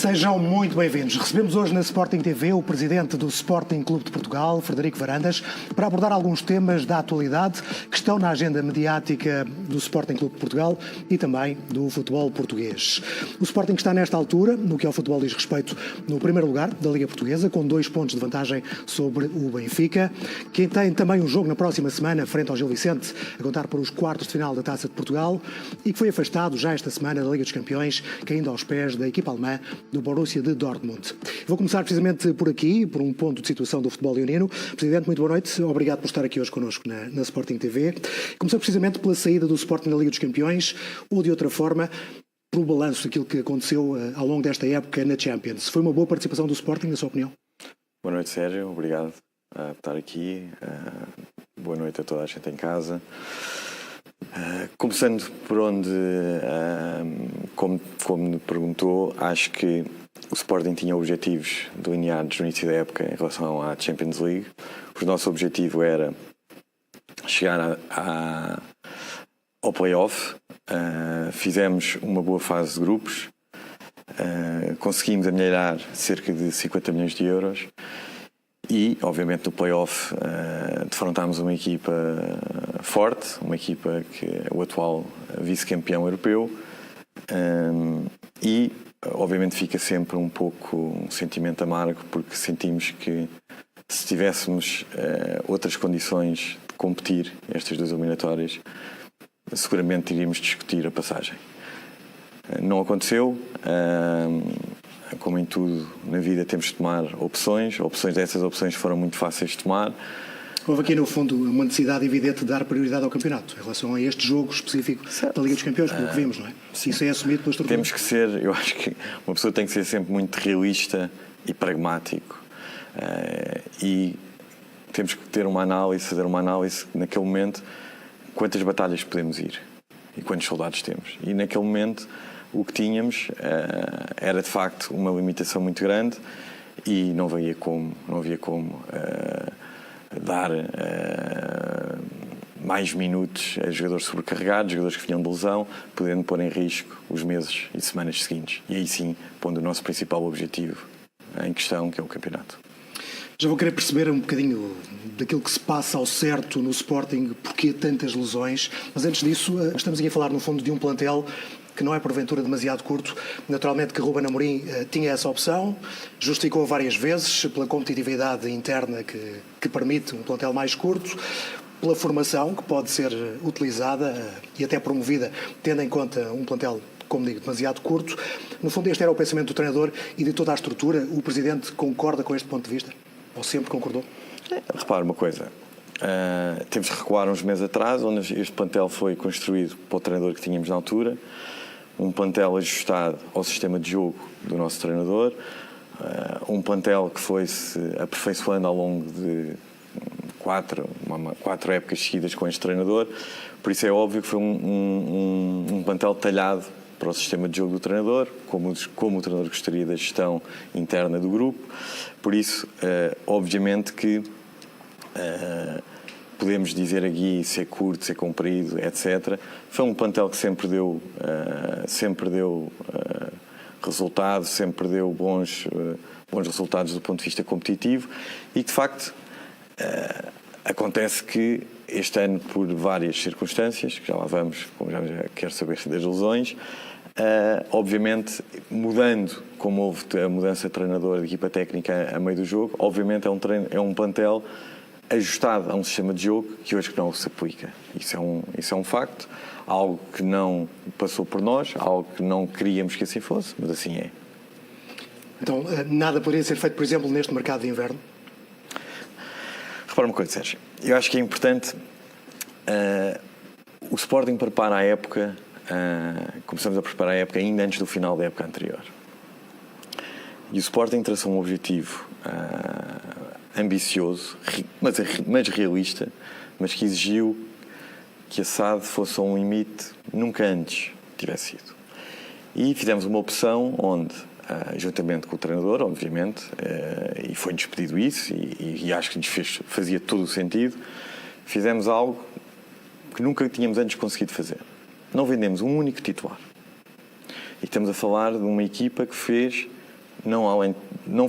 Sejam muito bem-vindos. Recebemos hoje na Sporting TV o presidente do Sporting Clube de Portugal, Frederico Varandas, para abordar alguns temas da atualidade que estão na agenda mediática do Sporting Clube de Portugal e também do futebol português. O Sporting está nesta altura, no que ao futebol diz respeito, no primeiro lugar da Liga Portuguesa, com 2 pontos de vantagem sobre o Benfica, que tem também um jogo na próxima semana frente ao Gil Vicente, a contar por os quartos de final da Taça de Portugal, e que foi afastado já esta semana da Liga dos Campeões, caindo aos pés da equipa alemã do Borussia de Dortmund. Vou começar precisamente por aqui, por um ponto de situação do futebol leonino. Presidente, muito boa noite. Obrigado por estar aqui hoje connosco na Sporting TV. Começar precisamente pela saída do Sporting da Liga dos Campeões, ou de outra forma, pelo balanço daquilo que aconteceu ao longo desta época na Champions. Foi uma boa participação do Sporting, na sua opinião? Boa noite, Sérgio. Obrigado por estar aqui. Boa noite a toda a gente em casa. Começando por onde, como me perguntou, acho que o Sporting tinha objetivos delineados no início da época em relação à Champions League. O nosso objetivo era chegar ao play-off. Fizemos uma boa fase de grupos. Conseguimos amelhar cerca de 50 milhões de euros. E, obviamente, no play-off defrontámos uma equipa forte, uma equipa que é o atual vice-campeão europeu, e, obviamente, fica sempre um pouco um sentimento amargo, porque sentimos que se tivéssemos outras condições de competir estas 2 eliminatórias, seguramente iríamos discutir a passagem. Não aconteceu. Como em tudo na vida, temos de tomar opções. Essas opções foram muito fáceis de tomar. Houve aqui, no fundo, uma necessidade evidente de dar prioridade ao campeonato, em relação a este jogo específico da Liga dos Campeões, pelo que vimos, não é? Se isso é assumido pela estrutura. Temos que ser, eu acho que uma pessoa tem que ser sempre muito realista e pragmático. E temos que ter uma análise, fazer uma análise naquele momento, quantas batalhas podemos ir e quantos soldados temos. E naquele momento o que tínhamos era de facto uma limitação muito grande e não havia como dar mais minutos a jogadores sobrecarregados, jogadores que vinham de lesão, podendo pôr em risco os meses e semanas seguintes. E aí sim, pondo o nosso principal objetivo em questão, que é o campeonato. Já vou querer perceber um bocadinho daquilo que se passa ao certo no Sporting, porque tantas lesões, mas antes disso estamos aqui a falar no fundo de um plantel que não é porventura demasiado curto. Naturalmente que Ruben Amorim tinha essa opção, justificou várias vezes pela competitividade interna que permite um plantel mais curto, pela formação que pode ser utilizada e até promovida, tendo em conta um plantel, como digo, demasiado curto. No fundo, este era o pensamento do treinador e de toda a estrutura. O Presidente concorda com este ponto de vista? Ou sempre concordou? Repara uma coisa. Temos que recuar uns meses atrás, onde este plantel foi construído para o treinador que tínhamos na altura. Um plantel ajustado ao sistema de jogo do nosso treinador. Um plantel que foi-se aperfeiçoando ao longo de 4 épocas seguidas com este treinador. Por isso é óbvio que foi um plantel talhado para o sistema de jogo do treinador, como o treinador gostaria da gestão interna do grupo. Por isso, obviamente que podemos dizer aqui se é curto, se é comprido, etc. Foi um plantel que sempre deu resultado, sempre deu bons resultados do ponto de vista competitivo e que, de facto, acontece que este ano, por várias circunstâncias, que já lá vamos, como já quero saber das lesões, obviamente, mudando, como houve a mudança de treinador, de equipa técnica a meio do jogo, obviamente é um plantel ajustado a um sistema de jogo que hoje não se aplica. Isso é um facto, algo que não passou por nós, algo que não queríamos que assim fosse, mas assim é. Então, nada poderia ser feito, por exemplo, neste mercado de inverno? Repara uma coisa, Sérgio. Eu acho que é importante. O Sporting prepara a época, começamos a preparar a época ainda antes do final da época anterior. E o Sporting traçou um objetivo ambicioso, mas realista, mas que exigiu que a SAD fosse a um limite nunca antes tivesse sido. E fizemos uma opção onde, juntamente com o treinador, obviamente, e foi despedido isso, e acho que fazia todo o sentido, fizemos algo que nunca tínhamos antes conseguido fazer. Não vendemos um único titular. E estamos a falar de uma equipa que fez não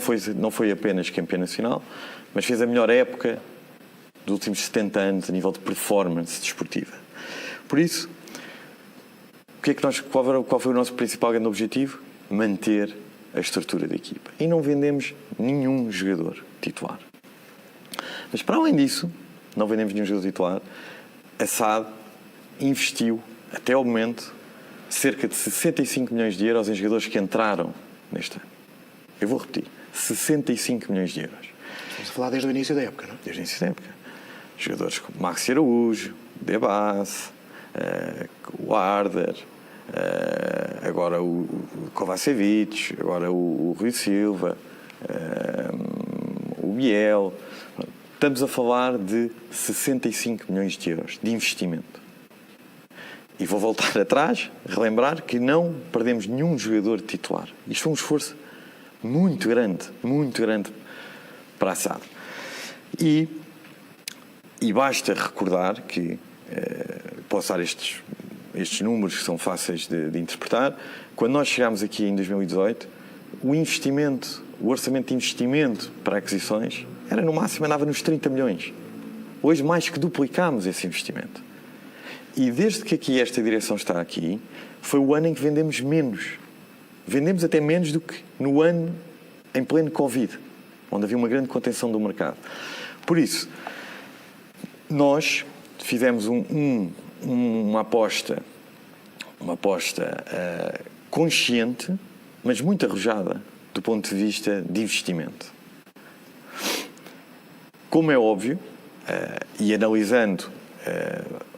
foi apenas campeão nacional, mas fez a melhor época dos últimos 70 anos a nível de performance desportiva. Por isso, qual foi o nosso principal grande objetivo? Manter a estrutura da equipa. E não vendemos nenhum jogador titular. Mas para além disso, não vendemos nenhum jogador titular, a SAD investiu, até ao momento, cerca de 65 milhões de euros em jogadores que entraram neste ano. Eu vou repetir, 65 milhões de euros. Estamos a falar desde o início da época, não é? Desde o início da época. Jogadores como Maxi Araújo, Debas, o Arder, agora o Kovacevic, agora o Rui Silva, o Biel. Estamos a falar de 65 milhões de euros de investimento. E vou voltar atrás, relembrar que não perdemos nenhum jogador titular. Isto foi um esforço muito grande para a SAD. E basta recordar que, posso dar estes números que são fáceis de interpretar, quando nós chegámos aqui em 2018, o orçamento de investimento para aquisições era no máximo, andava nos 30 milhões. Hoje mais que duplicámos esse investimento. E desde que aqui esta direção está aqui, foi o ano em que vendemos menos. Vendemos até menos do que no ano em pleno Covid, onde havia uma grande contenção do mercado. Por isso, nós fizemos uma aposta consciente, mas muito arrojada do ponto de vista de investimento. Como é óbvio, e analisando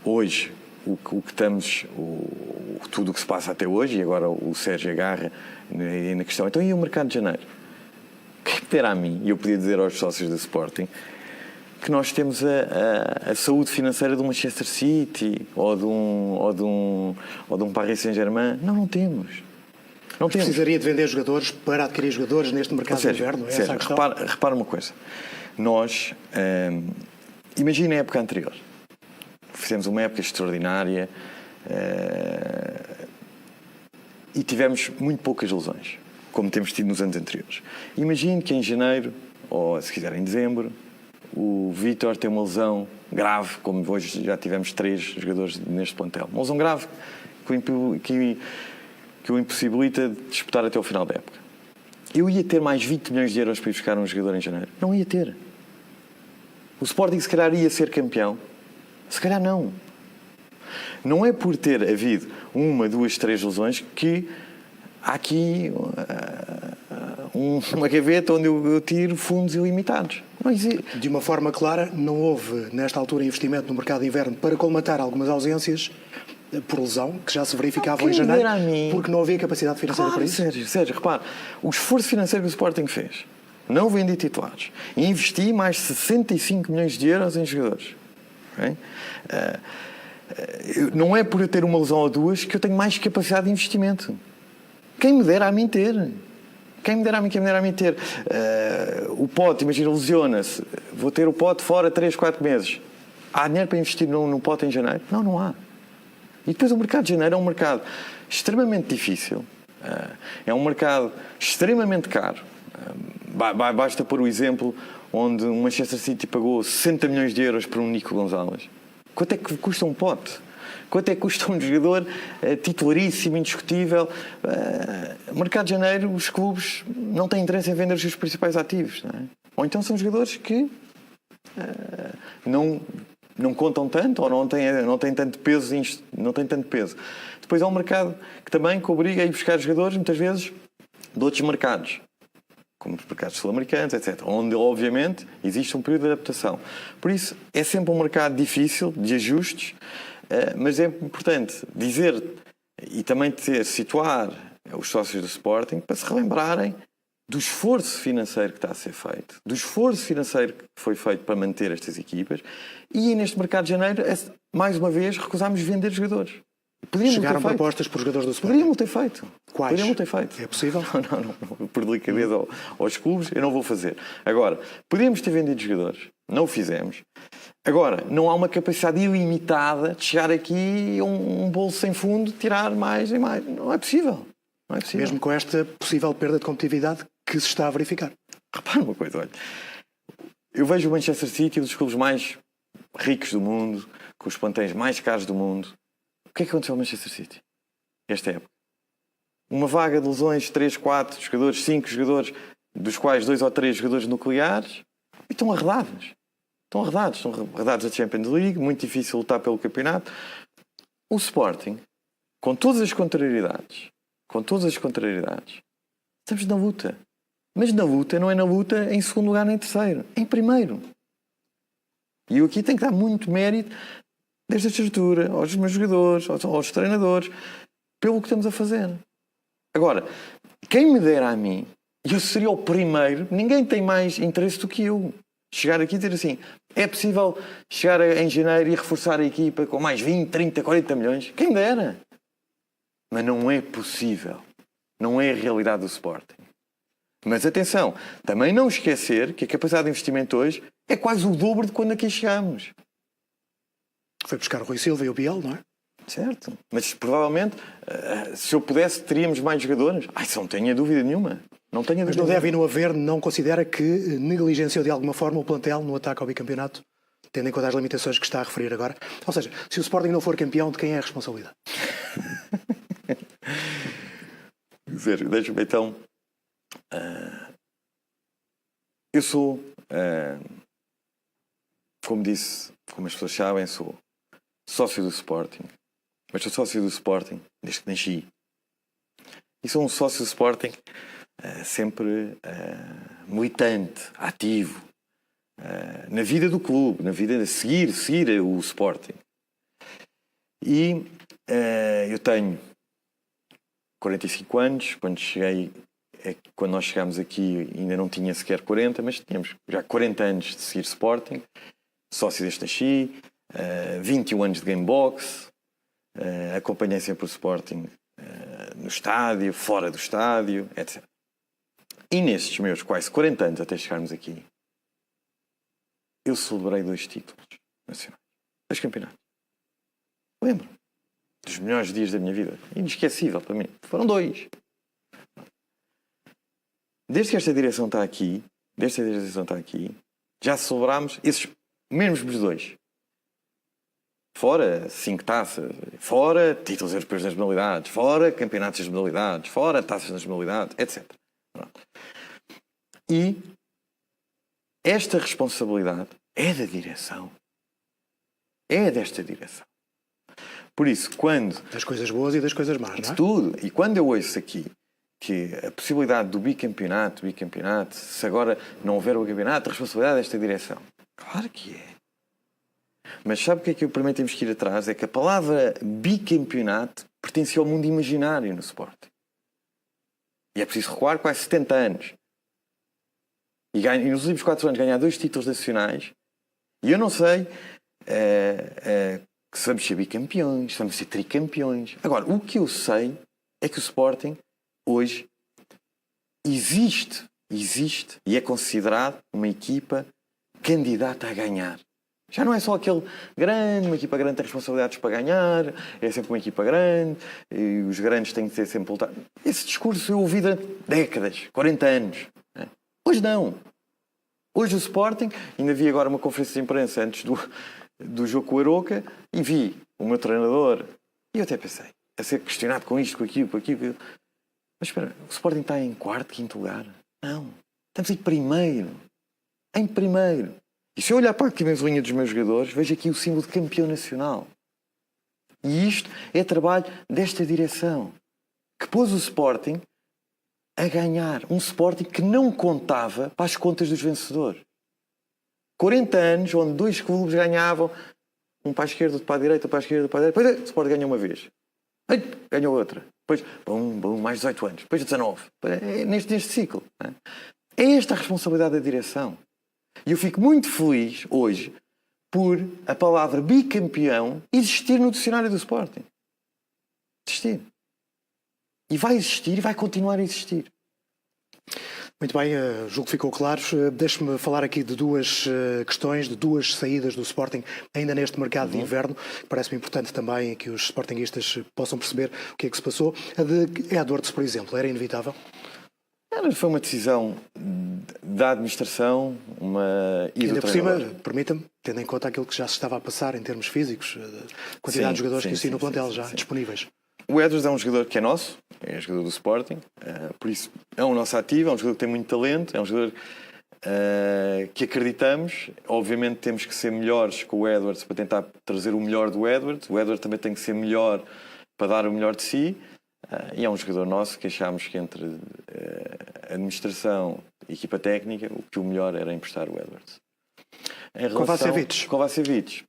hoje tudo o que se passa até hoje, e agora o Sérgio agarra na questão, então e o mercado de janeiro? Quem me dera a mim, e eu podia dizer aos sócios do Sporting, que nós temos a saúde financeira de um Manchester City ou de um Paris Saint-Germain. Não temos. Não temos. Precisaria de vender jogadores para adquirir jogadores neste mercado de inverno? É essa a questão? Repara uma coisa. Nós, imagina a época anterior. Fizemos uma época extraordinária e tivemos muito poucas lesões, como temos tido nos anos anteriores. Imagine que em janeiro, ou se quiser em dezembro, o Vítor tem uma lesão grave, como hoje já tivemos 3 jogadores neste plantel. Uma lesão grave que o impossibilita de disputar até o final da época. Eu ia ter mais 20 milhões de euros para ir buscar um jogador em janeiro? Não ia ter. O Sporting se calhar ia ser campeão? Se calhar não. Não é por ter havido 1, 2, 3 lesões que há aqui uma gaveta onde eu tiro fundos ilimitados. Não existe. De uma forma clara, não houve, nesta altura, investimento no mercado de inverno para colmatar algumas ausências por lesão, que já se verificavam em janeiro, porque não havia capacidade financeira para isso? Sérgio, repare, o esforço financeiro que o Sporting fez, não vendi titulares, investi mais 65 milhões de euros em jogadores. Okay? Não é por eu ter uma lesão ou 2 que eu tenho mais capacidade de investimento. Quem me dera a mim ter. Quem me dera a mim ter. O Pote, imagina, lesiona-se. Vou ter o Pote fora 3, 4 meses. Há dinheiro para investir no Pote em janeiro? Não há. E depois o mercado de janeiro é um mercado extremamente difícil. É um mercado extremamente caro. Basta pôr o exemplo onde o Manchester City pagou 60 milhões de euros por um Nico Gonzalez. Quanto é que custa um Pote? Quanto é que custa um jogador titularíssimo, indiscutível? No mercado de janeiro, os clubes não têm interesse em vender os seus principais ativos. Não é? Ou então são jogadores que não contam tanto ou não têm tanto peso. Depois há um mercado que também obriga a ir buscar jogadores, muitas vezes, de outros mercados, como os mercados sul-americanos, etc., onde, obviamente, existe um período de adaptação. Por isso, é sempre um mercado difícil, de ajustes, mas é importante dizer e também situar os sócios do Sporting para se relembrarem do esforço financeiro que está a ser feito, do esforço financeiro que foi feito para manter estas equipas, e neste mercado de janeiro, mais uma vez, recusámos vender jogadores. Chegaram propostas por jogadores do Sporting? Poderiam ter feito. Quais? Poderiam ter feito. É possível? Não. Por delicadeza aos clubes, eu não vou fazer. Agora, podíamos ter vendido jogadores. Não o fizemos. Agora, não há uma capacidade ilimitada de chegar aqui a um bolso sem fundo, tirar mais e mais. Não é possível. Mesmo com esta possível perda de competitividade que se está a verificar. Repara uma coisa, olha. Eu vejo o Manchester City, um dos clubes mais ricos do mundo, com os plantéis mais caros do mundo. O que é que aconteceu ao Manchester City? Esta época. Uma vaga de lesões, 3, 4 jogadores, 5 jogadores, dos quais 2 ou 3 jogadores nucleares, e estão arredados. Estão arredados da Champions League, muito difícil lutar pelo campeonato. O Sporting, com todas as contrariedades, estamos na luta. Mas na luta, não é na luta em segundo lugar nem terceiro, em primeiro. E eu aqui tenho que dar muito mérito desta estrutura, aos meus jogadores, aos treinadores, pelo que estamos a fazer. Agora, quem me dera a mim, eu seria o primeiro, ninguém tem mais interesse do que eu. Chegar aqui e dizer assim, é possível chegar em janeiro e reforçar a equipa com mais 20, 30, 40 milhões? Quem me dera. Mas não é possível. Não é a realidade do Sporting. Mas atenção, também não esquecer que a capacidade de investimento hoje é quase o dobro de quando aqui chegámos. Foi buscar o Rui Silva e o Biel, não é? Certo. Mas provavelmente, se eu pudesse, teríamos mais jogadores. Isso não tenho dúvida nenhuma. Mas não deve e não haver, não considera que negligenciou de alguma forma o plantel no ataque ao bicampeonato, tendo em conta as limitações que está a referir agora? Ou seja, se o Sporting não for campeão, de quem é a responsabilidade? Deixa-me então... eu sou, como disse, como as pessoas sabem, sou sócio do Sporting. Mas sou sócio do Sporting desde que nasci. E sou um sócio do Sporting sempre militante, ativo, na vida do clube, na vida de seguir o Sporting. E eu tenho 45 anos, quando nós chegámos aqui ainda não tinha sequer 40, mas tínhamos já 40 anos de seguir Sporting, sócio deste nasci, 21 anos de Gamebox, acompanhei sempre o Sporting no estádio, fora do estádio, etc. E nestes meus quase 40 anos até chegarmos aqui, eu celebrei 2 títulos nacionais, 2 campeonatos. Lembro dos melhores dias da minha vida, inesquecível para mim. Foram 2. Desde que esta direção está aqui, já celebrámos esses mesmos 2. Fora 5 taças, fora títulos europeus nas modalidades, fora campeonatos das modalidades, fora taças nas modalidades, etc. Pronto. E esta responsabilidade é da direção. É desta direção. Por isso, quando... Das coisas boas e das coisas más, não é? De tudo. E quando eu ouço aqui que a possibilidade do bicampeonato, se agora não houver o campeonato, a responsabilidade desta direção. Claro que é. Mas sabe o que é que primeiro temos que ir atrás? É que a palavra bicampeonato pertencia ao mundo imaginário no Sporting. E é preciso recuar quase 70 anos. E nos últimos 4 anos ganhar 2 títulos nacionais. E eu não sei se vamos ser bicampeões, se vamos ser tricampeões. Agora, o que eu sei é que o Sporting hoje existe e é considerado uma equipa candidata a ganhar. Já não é só uma equipa grande tem responsabilidades para ganhar, é sempre uma equipa grande, e os grandes têm que ser sempre lutar. Esse discurso eu ouvi durante décadas, 40 anos. Hoje não. Hoje o Sporting, ainda vi agora uma conferência de imprensa antes do jogo com o Aroca, e vi o meu treinador, e eu até pensei, a ser questionado com isto, com aquilo. Mas espera, o Sporting está em 4º, 5º lugar? Não. Estamos em primeiro. E se eu olhar para a camisolinha dos meus jogadores, vejo aqui o símbolo de campeão nacional. E isto é trabalho desta direção, que pôs o Sporting a ganhar. Um Sporting que não contava para as contas dos vencedores. 40 anos onde 2 clubes ganhavam, um para a esquerda, outro para a direita, para a esquerda, para a direita. Depois o Sporting ganhou uma vez. Ganhou outra. Depois, mais 18 anos. Depois 19. Neste ciclo. É esta a responsabilidade da direção. E eu fico muito feliz hoje por a palavra bicampeão existir no dicionário do Sporting. Existir. E vai existir e vai continuar a existir. Muito bem, julgo que ficou claro. Deixe-me falar aqui de 2 questões, de 2 saídas do Sporting ainda neste mercado de inverno. Parece-me importante também que os sportinguistas possam perceber o que é que se passou. A de Edwards, por exemplo, era inevitável? Foi uma decisão da administração e do Ainda por cima, treinador. permita-me, tendo em conta aquilo que já se estava a passar em termos físicos, quantidade de jogadores que existem no plantel já disponíveis. O Edwards é um jogador que é nosso, é jogador do Sporting, por isso é um nosso ativo, é um jogador que tem muito talento, é um jogador que acreditamos. Obviamente temos que ser melhores com o Edwards para tentar trazer o melhor do Edwards. O Edwards também tem que ser melhor para dar o melhor de si. E é um jogador nosso que achámos que entre administração e equipa técnica o melhor era emprestar o Edwards. Kovacevic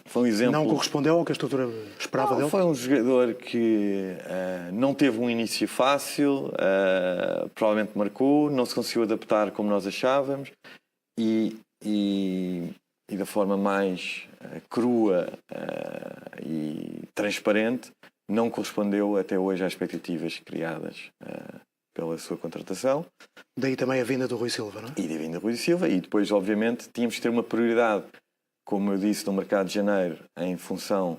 foi um exemplo. Não correspondeu ao que a estrutura esperava dele? Foi um jogador que não teve um início fácil, provavelmente marcou, não se conseguiu adaptar como nós achávamos e da forma mais crua e transparente não correspondeu até hoje às expectativas criadas pela sua contratação. Daí também a vinda do Rui Silva, não é? E da vinda do Rui Silva. E depois, obviamente, tínhamos que ter uma prioridade, como eu disse, no mercado de janeiro, em função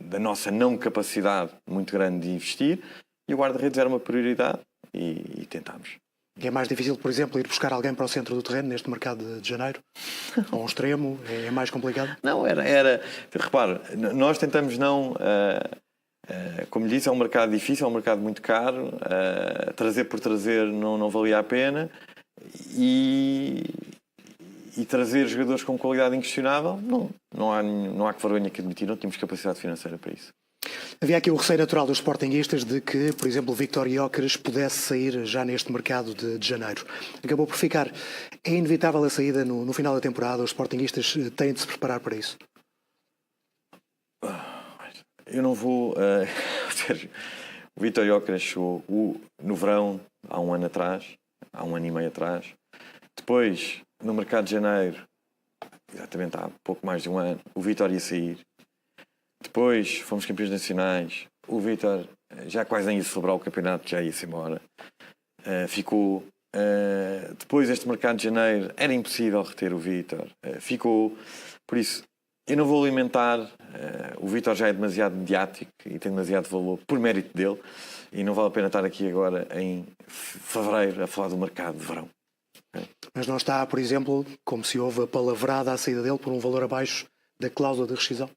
da nossa não capacidade muito grande de investir. E o guarda-redes era uma prioridade e tentámos. É mais difícil, por exemplo, ir buscar alguém para o centro do terreno neste mercado de janeiro? Ou um extremo? É mais complicado? Não, era... Repara, nós tentamos não... como lhe disse, é um mercado difícil, é um mercado muito caro. Trazer por trazer não valia a pena. E trazer jogadores com qualidade inquestionável, não há que vergonha que admitir, não tínhamos capacidade financeira para isso. Havia aqui o receio natural dos sportinguistas de que, por exemplo, o Vítor Gyökeres pudesse sair já neste mercado de janeiro. Acabou por ficar. É inevitável a saída no final da temporada? Os sportinguistas têm de se preparar para isso? Eu não vou... o Vítor Gyökeres chegou no verão, há um ano e meio atrás. Depois, no mercado de janeiro, exatamente há pouco mais de um ano, o Vítor ia sair. Depois fomos campeões nacionais. O Vítor já quase nem ia celebrar o campeonato, já ia-se embora. Ficou. Depois deste mercado de janeiro era impossível reter o Vítor. Ficou. Por isso, eu não vou alimentar. O Vítor já é demasiado mediático e tem demasiado valor por mérito dele. E não vale a pena estar aqui agora em fevereiro a falar do mercado de verão. Mas não está, por exemplo, como se houve a palavrada à saída dele por um valor abaixo da cláusula de rescisão?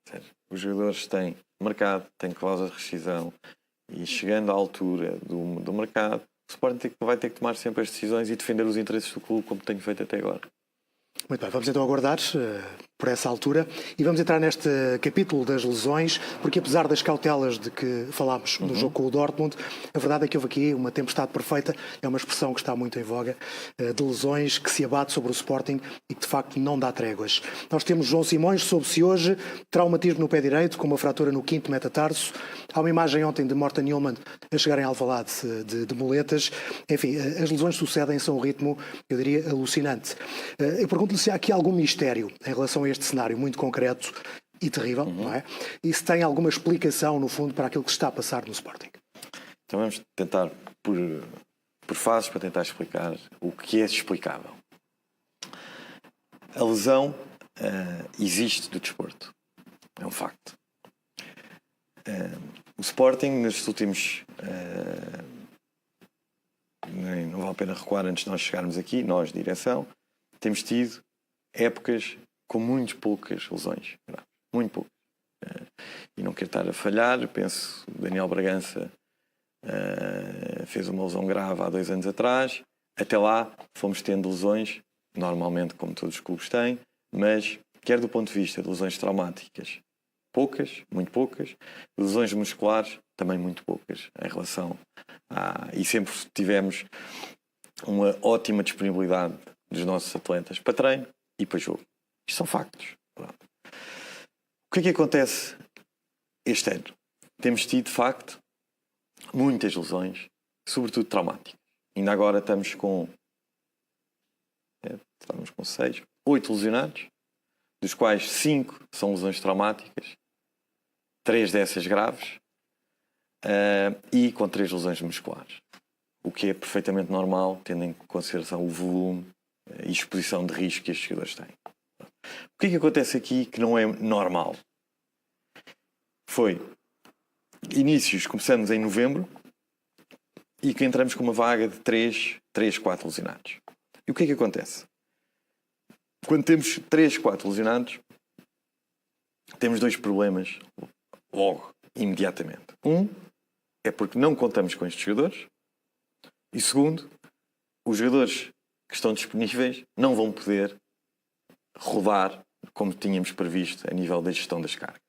Seja, os jogadores têm mercado, têm cláusula de rescisão e chegando à altura do mercado, o Sporting vai ter que tomar sempre as decisões e defender os interesses do clube como tenho feito até agora. Muito bem, vamos então aguardar por essa altura e vamos entrar neste capítulo das lesões, porque apesar das cautelas de que falámos no jogo com o Dortmund, a verdade é que houve aqui uma tempestade perfeita, é uma expressão que está muito em voga, de lesões que se abate sobre o Sporting e que de facto não dá tréguas. Nós temos João Simões, soube-se hoje, traumatismo no pé direito, com uma fratura no quinto metatarso. Há uma imagem ontem de Morten Newman a chegar em Alvalade de muletas. Enfim, as lesões sucedem-se a um ritmo, eu diria, alucinante. Eu pergunto-lhe se há aqui algum mistério em relação a este cenário muito concreto e terrível, não é? E se tem alguma explicação, no fundo, para aquilo que se está a passar no Sporting. Então vamos tentar por fases para tentar explicar o que é explicável. A lesão existe do desporto. É um facto. O Sporting, nestes últimos... não vale a pena recuar antes de nós chegarmos aqui, nós, direção, temos tido épocas com muito poucas lesões. Muito poucas. E não quero estar a falhar, penso que o Daniel Bragança fez uma lesão grave há 2 anos atrás. Até lá fomos tendo lesões, normalmente como todos os clubes têm, mas quer do ponto de vista de lesões traumáticas, poucas, muito poucas, lesões musculares, também muito poucas em relação e sempre tivemos uma ótima disponibilidade dos nossos atletas para treino e para jogo. Isto são factos. Pronto. O que é que acontece este ano? Temos tido, de facto, muitas lesões, sobretudo traumáticas. Ainda agora estamos com 6, 8 lesionados, dos quais 5 são lesões traumáticas, 3 dessas graves, e com 3 lesões musculares. O que é perfeitamente normal, tendo em consideração o volume e exposição de risco que estes jogadores têm. O que é que acontece aqui que não é normal? Foi começamos em novembro, e que entramos com uma vaga de 3, 4 lesionados. E o que é que acontece? Quando temos 3, 4 lesionados, temos 2 problemas logo, imediatamente. Um é porque não contamos com estes jogadores. E segundo, os jogadores que estão disponíveis não vão poder rodar como tínhamos previsto a nível da gestão das cargas.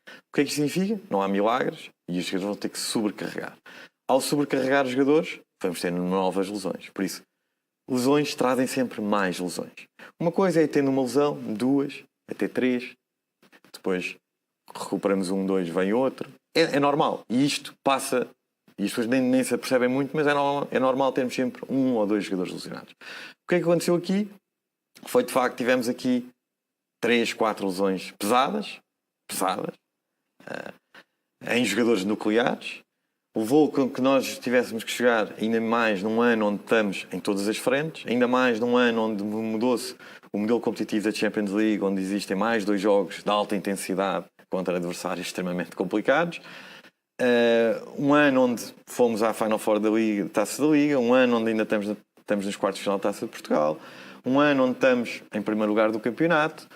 O que é que isto significa? Não há milagres e os jogadores vão ter que se sobrecarregar. Ao sobrecarregar os jogadores, vamos ter novas lesões. Por isso, lesões trazem sempre mais lesões. Uma coisa é tendo uma lesão, 2, até 3, depois recuperamos 1, 2, vem outro. É normal. E isto passa, e as pessoas nem se apercebem muito, mas é normal termos sempre 1 ou 2 jogadores lesionados. O que é que aconteceu aqui? Foi, de facto, tivemos aqui 3, 4 lesões pesadas, em jogadores nucleares. Levou com que nós tivéssemos que chegar ainda mais num ano onde estamos em todas as frentes, ainda mais num ano onde mudou-se o modelo competitivo da Champions League, onde existem mais 2 jogos de alta intensidade contra adversários extremamente complicados. Um ano onde fomos à Final Four da Liga, Taça da Liga, um ano onde ainda estamos nos quartos de final da Taça de Portugal, um ano onde estamos em primeiro lugar do campeonato,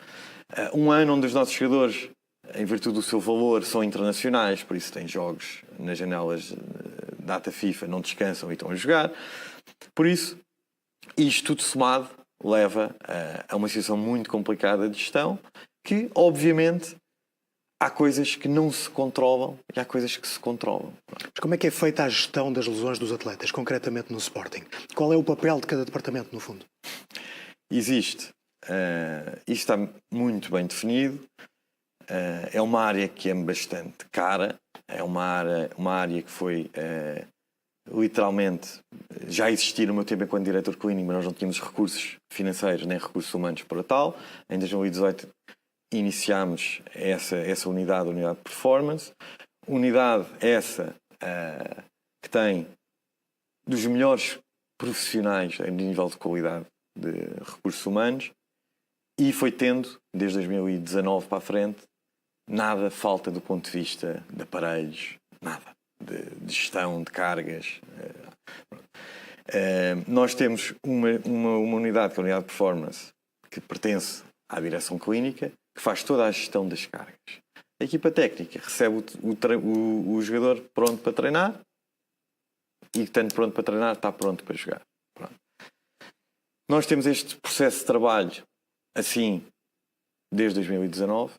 um ano onde os nossos jogadores, em virtude do seu valor, são internacionais, por isso têm jogos nas janelas de data FIFA, não descansam e estão a jogar. Por isso, isto tudo somado leva a uma situação muito complicada de gestão, que, obviamente, há coisas que não se controlam e há coisas que se controlam. Mas como é que é feita a gestão das lesões dos atletas, concretamente no Sporting? Qual é o papel de cada departamento, no fundo? Existe. Isto está muito bem definido. É uma área que é bastante cara. É uma área que foi literalmente já existia no meu tempo enquanto diretor clínico, mas nós não tínhamos recursos financeiros nem recursos humanos para tal. Em 2018 iniciámos essa unidade, a unidade de performance. Unidade essa que tem dos melhores profissionais a nível de qualidade de recursos humanos e foi tendo, desde 2019 para a frente, nada falta do ponto de vista de aparelhos, nada, de gestão de cargas. Nós temos uma unidade, que é a unidade de performance, que pertence à direção clínica, que faz toda a gestão das cargas. A equipa técnica recebe o jogador pronto para treinar e, estando pronto para treinar, está pronto para jogar. Pronto. Nós temos este processo de trabalho assim desde 2019.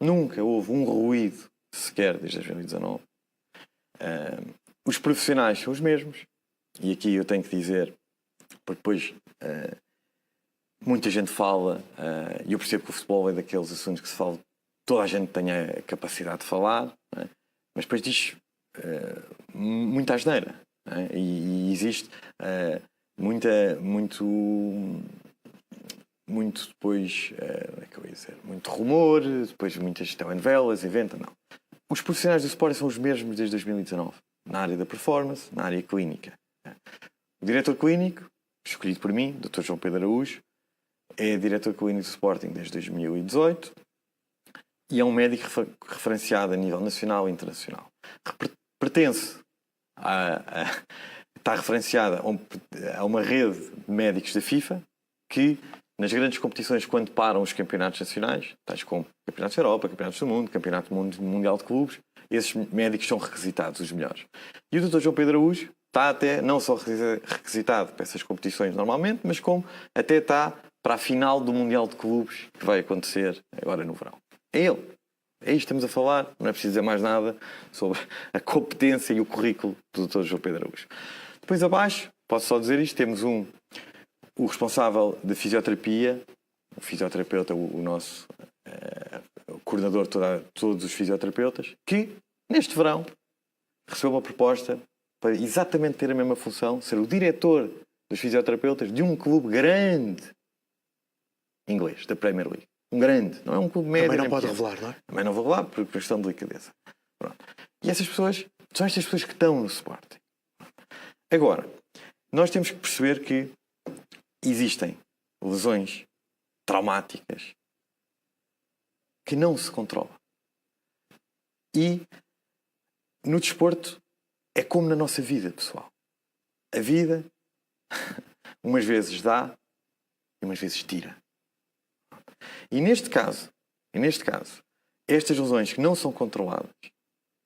Nunca houve um ruído sequer desde 2019. Os profissionais são os mesmos. E aqui eu tenho que dizer, porque depois muita gente fala, e eu percebo que o futebol é daqueles assuntos que se fala, toda a gente tem a capacidade de falar, mas depois diz muita asneira. E existe muito depois, como é que eu ia dizer? Muito rumor, depois muitas telenovelas, inventa, não. Os profissionais do Sporting são os mesmos desde 2019, na área da performance, na área clínica. O diretor clínico, escolhido por mim, Dr. João Pedro Araújo, é diretor clínico do Sporting desde 2018 e é um médico referenciado a nível nacional e internacional. Pertence está referenciada a uma rede de médicos da FIFA que, nas grandes competições, quando param os campeonatos nacionais, tais como campeonatos da Europa, campeonatos do mundo, campeonato mundial de clubes, esses médicos são requisitados, os melhores. E o Dr. João Pedro Araújo está até não só requisitado para essas competições normalmente, mas como até está para a final do Mundial de Clubes que vai acontecer agora no verão. É ele. É isto que estamos a falar, não é preciso dizer mais nada sobre a competência e o currículo do Dr. João Pedro Araújo. Depois abaixo, posso só dizer isto, temos o responsável de fisioterapia, o fisioterapeuta, o nosso o coordenador de todos os fisioterapeutas, que neste verão recebeu uma proposta para exatamente ter a mesma função, ser o diretor dos fisioterapeutas de um clube grande inglês, da Premier League. Um grande, não é um clube médio. Também não pode revelar, não é? Também não vou revelar por questão de delicadeza. Pronto. E essas pessoas, são estas pessoas que estão no Sporting. Agora, nós temos que perceber que existem lesões traumáticas que não se controlam. E no desporto é como na nossa vida, pessoal. A vida, umas vezes dá e umas vezes tira. E neste caso, estas lesões que não são controladas,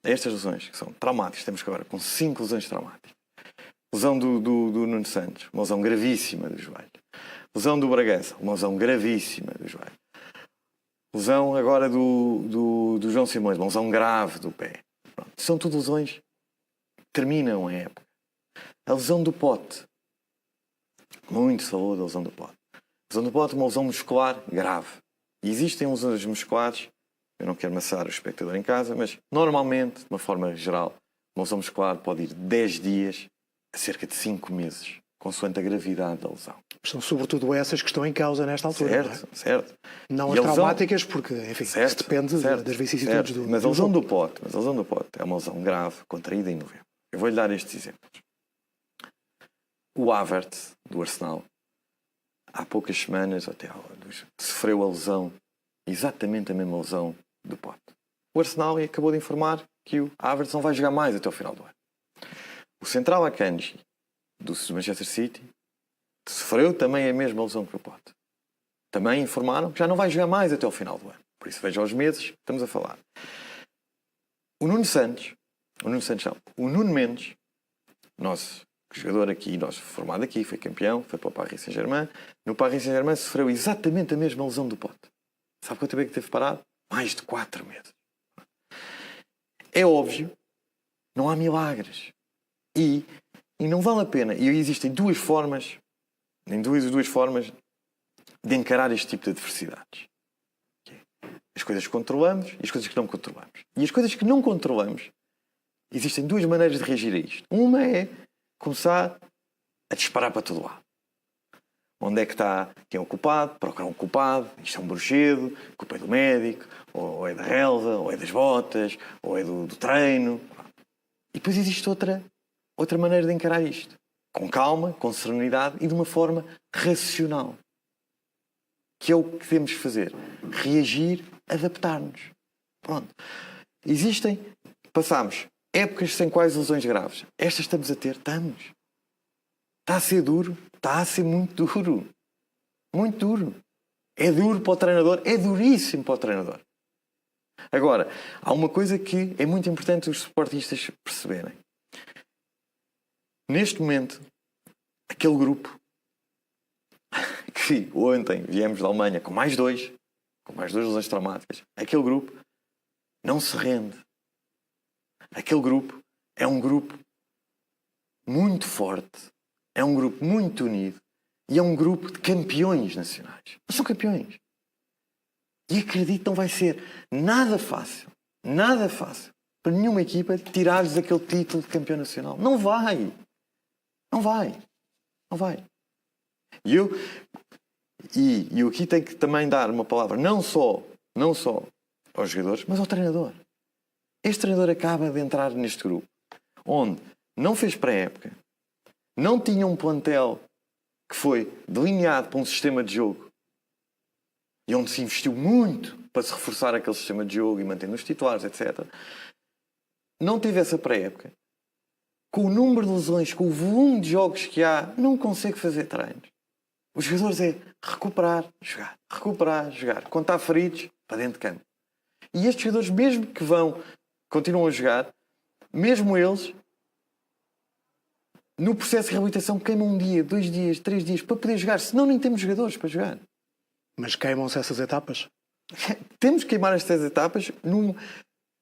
estas lesões que são traumáticas, estamos agora com 5 lesões traumáticas. Lesão do Nuno Santos, uma lesão gravíssima do joelho. Lesão do Bragança, uma lesão gravíssima do joelho. Lesão agora do João Simões, uma lesão grave do pé. Pronto. São tudo lesões que terminam a época. A lesão do Pote. Muito saúde a lesão do Pote. A lesão do Pote é uma lesão muscular grave. E existem lesões musculares, eu não quero maçar o espectador em casa, mas normalmente, de uma forma geral, uma lesão muscular pode ir de 10 dias a cerca de 5 meses, consoante a gravidade da lesão. São sobretudo essas que estão em causa nesta altura. Certo, não é? Certo. Não as traumáticas, porque, enfim, certo, isso depende das vicissitudes do Mas a lesão jogo. do Pote é uma lesão grave, contraída em novembro. Eu vou-lhe dar estes exemplos. O Havertz, do Arsenal, há poucas semanas, sofreu a lesão, exatamente a mesma lesão do Pote. O Arsenal acabou de informar que o Havertz não vai jogar mais até o final do ano. O central Akanji, do Manchester City, sofreu também a mesma lesão que o Pote. Também informaram que já não vai jogar mais até o final do ano. Por isso, veja os meses que estamos a falar. O Nuno Mendes, nosso jogador aqui, nosso formado aqui, foi campeão, foi para o Paris Saint-Germain. No Paris Saint-Germain sofreu exatamente a mesma lesão do Pote. Sabe quanto tempo é que teve parado? Mais de 4 meses. É óbvio, não há milagres. E não vale a pena. E existem duas formas de encarar este tipo de adversidades. As coisas que controlamos e as coisas que não controlamos. E as coisas que não controlamos, existem duas maneiras de reagir a isto. Uma é começar a disparar para todo lado. Onde é que está quem é o culpado? Procurar um culpado. Isto é um bruxedo, a culpa é do médico, ou é da relva, ou é das botas, ou é do treino. E depois existe outra maneira de encarar isto. Com calma, com serenidade e de uma forma racional. Que é o que temos de fazer. Reagir, adaptar-nos. Pronto. Passámos épocas sem quais lesões graves. Estas estamos a ter? Estamos. Está a ser duro? Está a ser muito duro. Muito duro. É duro para o treinador? É duríssimo para o treinador. Agora, há uma coisa que é muito importante os sportistas perceberem. Neste momento, aquele grupo que ontem viemos da Alemanha com mais duas lesões traumáticas, aquele grupo não se rende. Aquele grupo é um grupo muito forte, é um grupo muito unido e é um grupo de campeões nacionais. Não são campeões. E acredito que não vai ser nada fácil para nenhuma equipa tirar-lhes aquele título de campeão nacional. Não vai. E eu aqui tenho que também dar uma palavra não só aos jogadores, mas ao treinador. Este treinador acaba de entrar neste grupo, onde não fez pré-época, não tinha um plantel que foi delineado para um sistema de jogo e onde se investiu muito para se reforçar aquele sistema de jogo e mantendo os titulares, etc. Não teve essa pré-época. Com o número de lesões, com o volume de jogos que há, não consegue fazer treinos. Os jogadores é recuperar, jogar. Quando está feridos, para dentro de campo. E estes jogadores, mesmo que continuam a jogar, mesmo eles, no processo de reabilitação, queimam 1 dia, 2 dias, 3 dias para poder jogar, senão nem temos jogadores para jogar. Mas queimam-se essas etapas? Temos que queimar estas etapas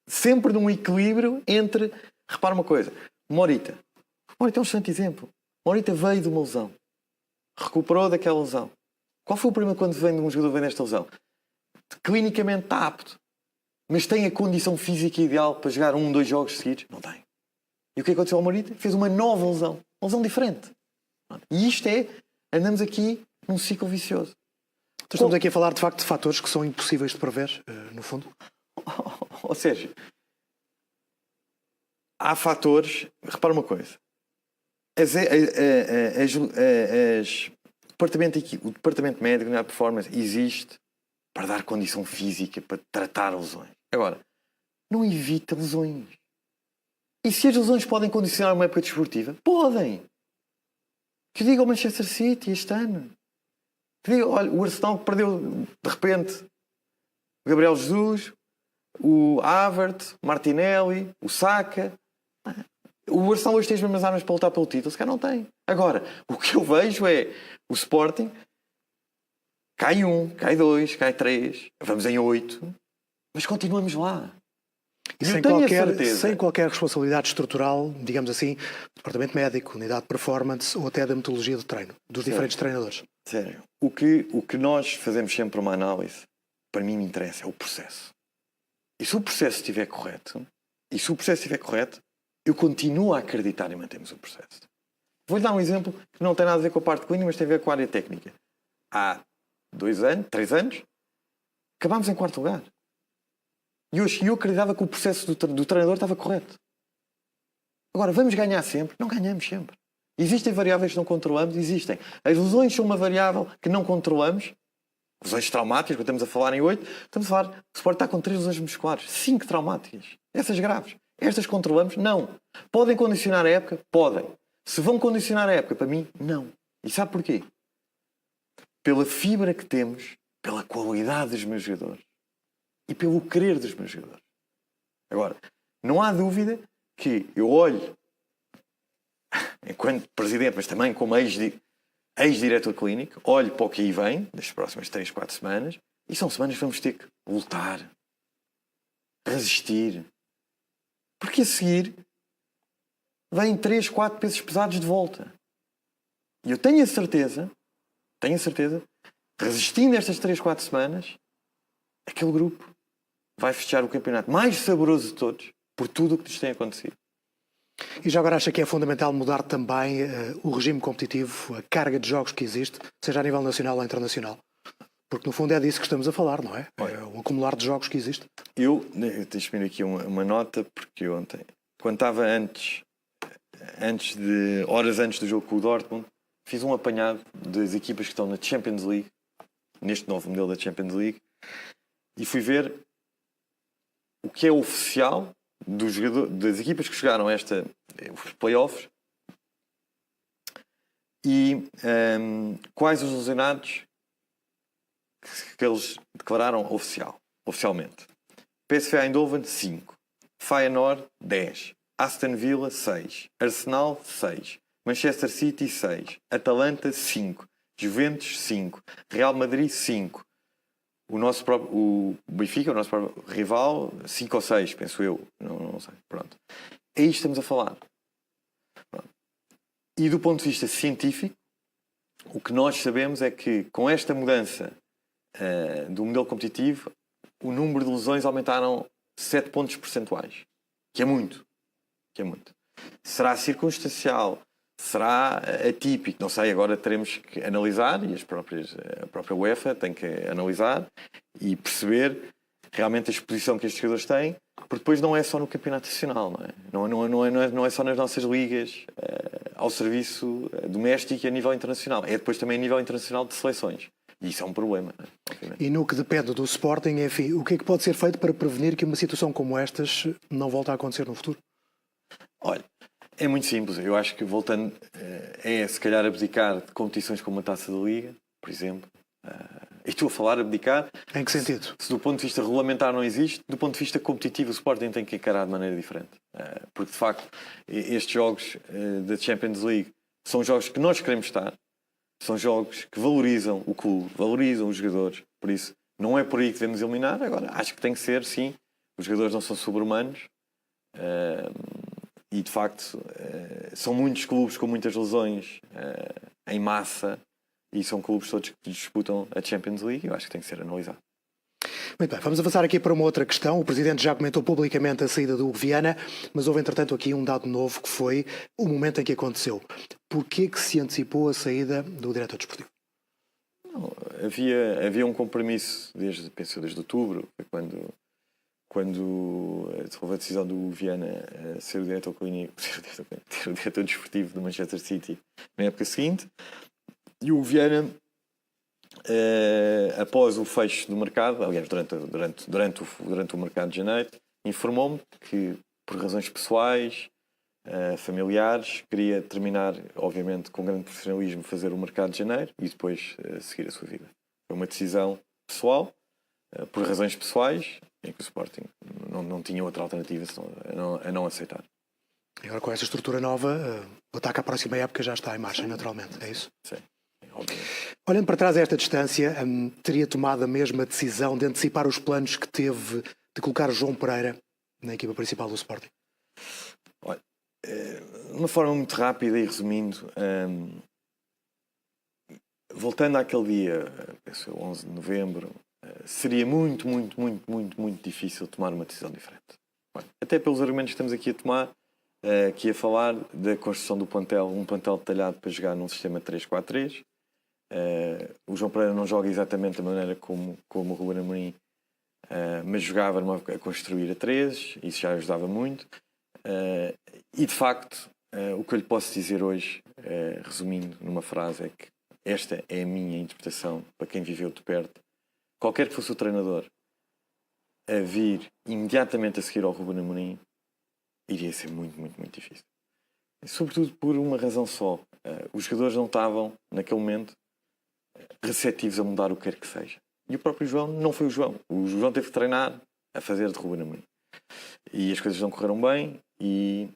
sempre num equilíbrio entre... Repara uma coisa. Morita é um excelente exemplo. Morita veio de uma lesão. Recuperou daquela lesão. Qual foi o problema quando vem de um jogador nesta lesão? Clinicamente está apto. Mas tem a condição física ideal para jogar 1, 2 jogos seguidos? Não tem. E o que aconteceu ao Morita? Fez uma nova lesão. Uma lesão diferente. E isto andamos aqui num ciclo vicioso. Então estamos aqui a falar de facto de fatores que são impossíveis de prever, no fundo. Ou seja, há fatores... Repara uma coisa. O departamento médico na performance existe para dar condição física, para tratar lesões. Agora, não evita lesões. E se as lesões podem condicionar uma época desportiva? Podem. Que diga o Manchester City este ano. Que diga, olha, o Arsenal que perdeu de repente o Gabriel Jesus, o Havertz, o Martinelli, o Saka. O Arsenal hoje tem as mesmas armas para lutar pelo título, se calhar não tem. Agora, o que eu vejo é o Sporting cai 1, cai 2, cai 3, vamos em 8, mas continuamos lá. E sem qualquer responsabilidade estrutural, digamos assim, do departamento médico, unidade de performance ou até da metodologia de treino, dos diferentes treinadores. Sério. O que nós fazemos sempre uma análise, para mim me interessa, é o processo. E se o processo estiver correto, eu continuo a acreditar em mantermos o processo. Vou-lhe dar um exemplo que não tem nada a ver com a parte clínica, mas tem a ver com a área técnica. Há 2 anos, 3 anos, acabámos em 4º lugar. E hoje eu acreditava que o processo do treinador estava correto. Agora, vamos ganhar sempre? Não ganhamos sempre. Existem variáveis que não controlamos? Existem. As lesões são uma variável que não controlamos. Lesões traumáticas, quando estamos a falar em 8, estamos a falar, o Sport está com 3 lesões musculares, 5 traumáticas. Essas graves. Estas controlamos? Não. Podem condicionar a época? Podem. Se vão condicionar a época, para mim, não. E sabe porquê? Pela fibra que temos, pela qualidade dos meus jogadores e pelo querer dos meus jogadores. Agora, não há dúvida que eu olho, enquanto presidente, mas também como ex-diretor clínico, olho para o que aí vem, nas próximas 3, 4 semanas, e são semanas que vamos ter que lutar, resistir. Porque a seguir vêm 3, 4 pesos pesados de volta. E eu tenho a certeza, resistindo estas 3, 4 semanas, aquele grupo vai fechar o campeonato mais saboroso de todos, por tudo o que lhes tem acontecido. E já agora acha que é fundamental mudar também o regime competitivo, a carga de jogos que existe, seja a nível nacional ou internacional? Porque no fundo é disso que estamos a falar, não é? É o acumular de jogos que existe. Deixo-me aqui uma nota, porque ontem, quando estava horas antes do jogo com o Dortmund, fiz um apanhado das equipas que estão na Champions League, neste novo modelo da Champions League, e fui ver o que é oficial das equipas que chegaram a os playoffs e quais os lesionados que eles declararam oficialmente. PSV Eindhoven 5, Feyenoord 10, Aston Villa 6, Arsenal 6, Manchester City 6, Atalanta 5, Juventus 5, Real Madrid 5, o Benfica, o nosso próprio rival, 5 ou 6, penso eu, não sei, pronto. É isto que estamos a falar. Pronto. E do ponto de vista científico, o que nós sabemos é que com esta mudança do modelo competitivo, o número de lesões aumentaram 7 pontos percentuais, que é muito. Será circunstancial? Será atípico? Não sei, agora teremos que analisar, e a própria UEFA tem que analisar e perceber realmente a exposição que estes jogadores têm, porque depois não é só no campeonato nacional, não é só nas nossas ligas, ao serviço doméstico e a nível internacional. É depois também a nível internacional de seleções. E isso é um problema. E no que depende do Sporting, enfim, o que é que pode ser feito para prevenir que uma situação como estas não volte a acontecer no futuro? Olha, é muito simples. Eu acho que voltando se calhar abdicar de competições como a Taça da Liga, por exemplo. E estou a falar abdicar. Em que sentido? Se do ponto de vista regulamentar não existe, do ponto de vista competitivo o Sporting tem que encarar de maneira diferente. Porque de facto estes jogos da Champions League são jogos que nós queremos estar. São jogos que valorizam o clube, valorizam os jogadores. Por isso, não é por aí que devemos eliminar. Agora, acho que tem que ser, sim. Os jogadores não são sobre-humanos. E, de facto, são muitos clubes com muitas lesões em massa. E são clubes todos que disputam a Champions League. Eu acho que tem que ser analisado. Muito bem, vamos avançar aqui para uma outra questão. O Presidente já comentou publicamente a saída do Hugo Viana, mas houve, entretanto, aqui um dado novo que foi o momento em que aconteceu. Porquê que se antecipou a saída do diretor desportivo? Não, havia um compromisso desde outubro, quando houve a decisão do Hugo Viana ser o diretor clínico, ser o diretor desportivo do Manchester City na época seguinte. E o Hugo Viana, após o fecho do mercado, aliás, durante o mercado de janeiro, informou-me que, por razões pessoais, familiares, queria terminar, obviamente, com grande profissionalismo, fazer o mercado de janeiro e depois seguir a sua vida. Foi uma decisão pessoal, por razões pessoais, em que o Sporting não tinha outra alternativa senão a não aceitar. E agora com essa estrutura nova, o ataque à próxima época já está em marcha, sim, naturalmente, é isso? Sim, obviamente. Olhando para trás a esta distância, teria tomado a mesma decisão de antecipar os planos que teve de colocar João Pereira na equipa principal do Sporting? Olha, de uma forma muito rápida e resumindo, voltando àquele dia, penso eu, 11 de novembro, seria muito difícil tomar uma decisão diferente. Até pelos argumentos que estamos aqui a tomar, aqui a falar da construção do plantel, um plantel detalhado para jogar num sistema 3-4-3. O João Pereira não joga exatamente da maneira como o Ruben Amorim, mas jogava a construir a 3, isso já ajudava muito. E de facto, o que eu lhe posso dizer hoje, resumindo numa frase, é que esta é a minha interpretação para quem viveu de perto. Qualquer que fosse o treinador a vir imediatamente a seguir ao Ruben Amorim, iria ser muito difícil. E, sobretudo por uma razão só. Os jogadores não estavam, naquele momento, receptivos a mudar o que quer que seja. E o próprio João não foi o João. O João teve que treinar a fazer de Ruben Amorim. E as coisas não correram bem e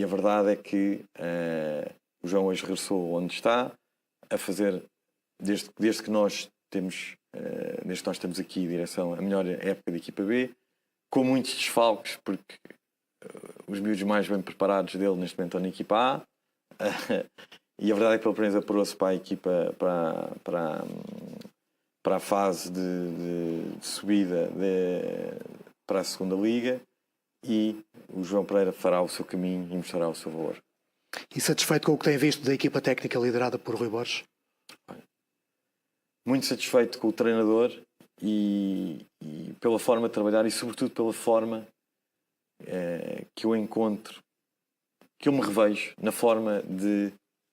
a verdade é que o João hoje regressou onde está, a fazer, desde que nós temos, desde que nós estamos aqui em direção à melhor época da equipa B, com muitos desfalques, porque os miúdos mais bem preparados dele neste momento estão na equipa A, e a verdade é que pelo menos apurou-se para a equipa, para a fase de subida para a segunda liga, e o João Pereira fará o seu caminho e mostrará o seu valor. E satisfeito com o que tem visto da equipa técnica liderada por Rui Borges? Muito satisfeito com o treinador e pela forma de trabalhar e sobretudo pela forma que eu encontro, que eu me revejo na forma de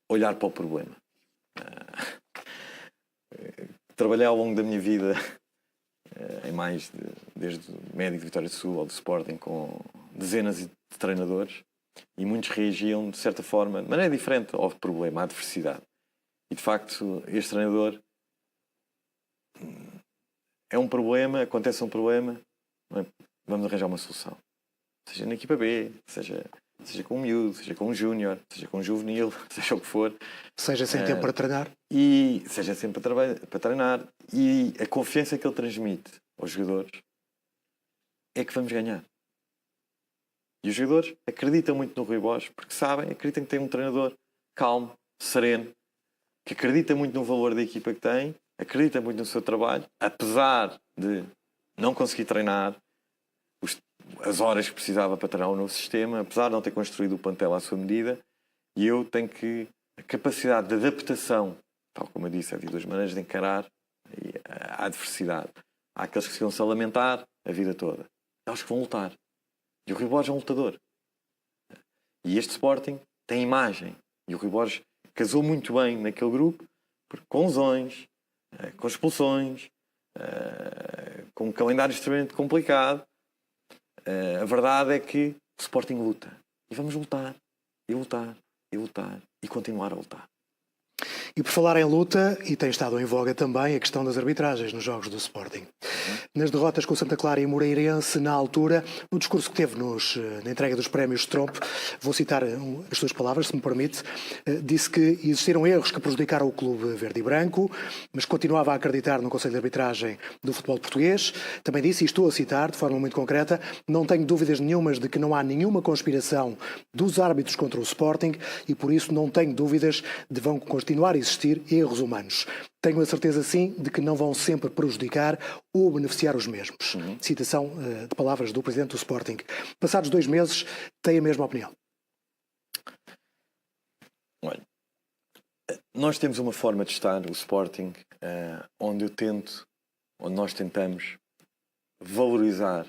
olhar para o problema. Trabalhei ao longo da minha vida desde o médico de Vitória do Sul ao do Sporting, com dezenas de treinadores, e muitos reagiam de certa forma, de maneira diferente ao problema, à adversidade. E de facto este treinador é um problema, acontece um problema, vamos arranjar uma solução. Seja na equipa B, seja com um miúdo, seja com um júnior, seja com um juvenil, seja o que for. Seja sem tempo para treinar. E seja sempre para treinar. E a confiança que ele transmite aos jogadores é que vamos ganhar. E os jogadores acreditam muito no Rui Borges, porque acreditam que tem um treinador calmo, sereno, que acredita muito no valor da equipa que tem, acredita muito no seu trabalho, apesar de não conseguir treinar as horas que precisava para treinar o novo sistema, apesar de não ter construído o plantel à sua medida. E eu tenho a capacidade de adaptação, tal como eu disse, havia duas maneiras de encarar a adversidade. Há aqueles que se vão-se a lamentar a vida toda. Há os que vão lutar. E o Rui Borges é um lutador. E este Sporting tem imagem. E o Rui Borges casou muito bem naquele grupo, com lesões, com expulsões, com um calendário extremamente complicado. A verdade é que o Sporting luta. E vamos lutar, e lutar, e lutar, e continuar a lutar. E por falar em luta, e tem estado em voga também a questão das arbitragens nos jogos do Sporting. Nas derrotas com o Santa Clara e Moreirense, na altura, no discurso que teve na entrega dos prémios Tromp, vou citar as suas palavras, se me permite, disse que existiram erros que prejudicaram o clube verde e branco, mas continuava a acreditar no Conselho de Arbitragem do futebol português. Também disse, e estou a citar de forma muito concreta, não tenho dúvidas nenhumas de que não há nenhuma conspiração dos árbitros contra o Sporting e por isso não tenho dúvidas de vão continuar a existir erros humanos. Tenho a certeza, sim, de que não vão sempre prejudicar ou beneficiar os mesmos. Citação de palavras do presidente do Sporting. Passados 2 meses, tem a mesma opinião? Olha, nós temos uma forma de estar, o Sporting, onde nós tentamos valorizar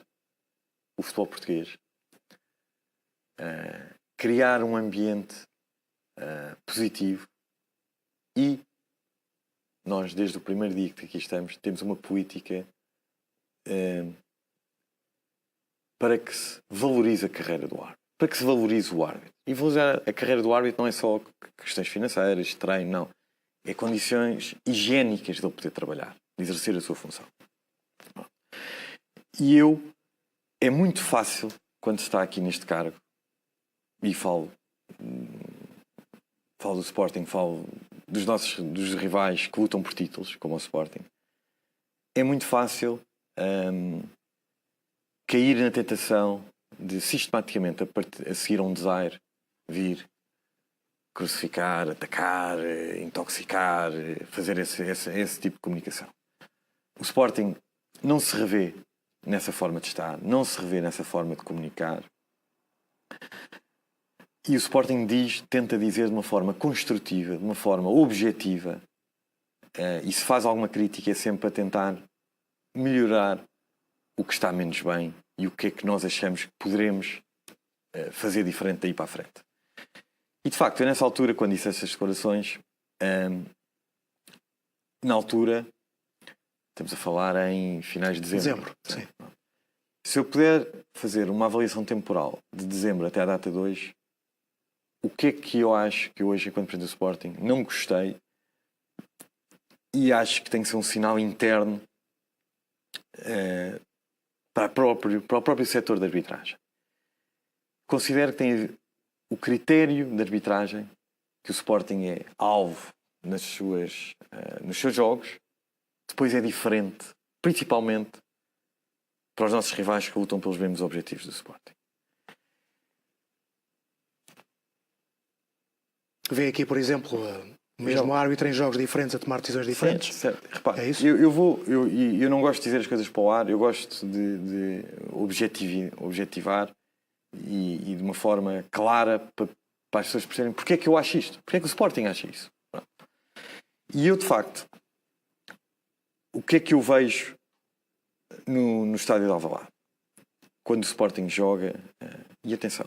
o futebol português, criar um ambiente positivo e nós, desde o primeiro dia que aqui estamos, temos uma política para que se valorize a carreira do árbitro. para que se valorize o árbitro. E valorizar a carreira do árbitro não é só questões financeiras, treino, não. É condições higiênicas de ele poder trabalhar, de exercer a sua função. E é muito fácil, quando se está aqui neste cargo, e falo do Sporting, falo dos rivais que lutam por títulos, como o Sporting, é muito fácil cair na tentação de sistematicamente a seguir a um desaire, vir crucificar, atacar, intoxicar, fazer esse tipo de comunicação. O Sporting não se revê nessa forma de estar, não se revê nessa forma de comunicar. E o Sporting tenta dizer de uma forma construtiva, de uma forma objetiva, e se faz alguma crítica é sempre para tentar melhorar o que está menos bem e o que é que nós achamos que poderemos fazer diferente daí para a frente. E de facto, eu nessa altura, quando disse essas declarações, na altura, estamos a falar em finais de dezembro. Sim. Se eu puder fazer uma avaliação temporal de dezembro até a data de hoje, o que é que eu acho que hoje, enquanto presidente do Sporting, não gostei e acho que tem que ser um sinal interno para o próprio setor de arbitragem. Considero que tem o critério de arbitragem, que o Sporting é alvo nos seus jogos, depois é diferente, principalmente para os nossos rivais que lutam pelos mesmos objetivos do Sporting. Vê aqui, por exemplo, o mesmo árbitro em jogos diferentes a tomar decisões diferentes. Certo. Repare, é isso? eu não gosto de dizer as coisas para o ar, eu gosto de objetivar e de uma forma clara para as pessoas perceberem porque é que eu acho isto, porque é que o Sporting acha isso. E eu, de facto, o que é que eu vejo no estádio de Alvalade quando o Sporting joga? E atenção,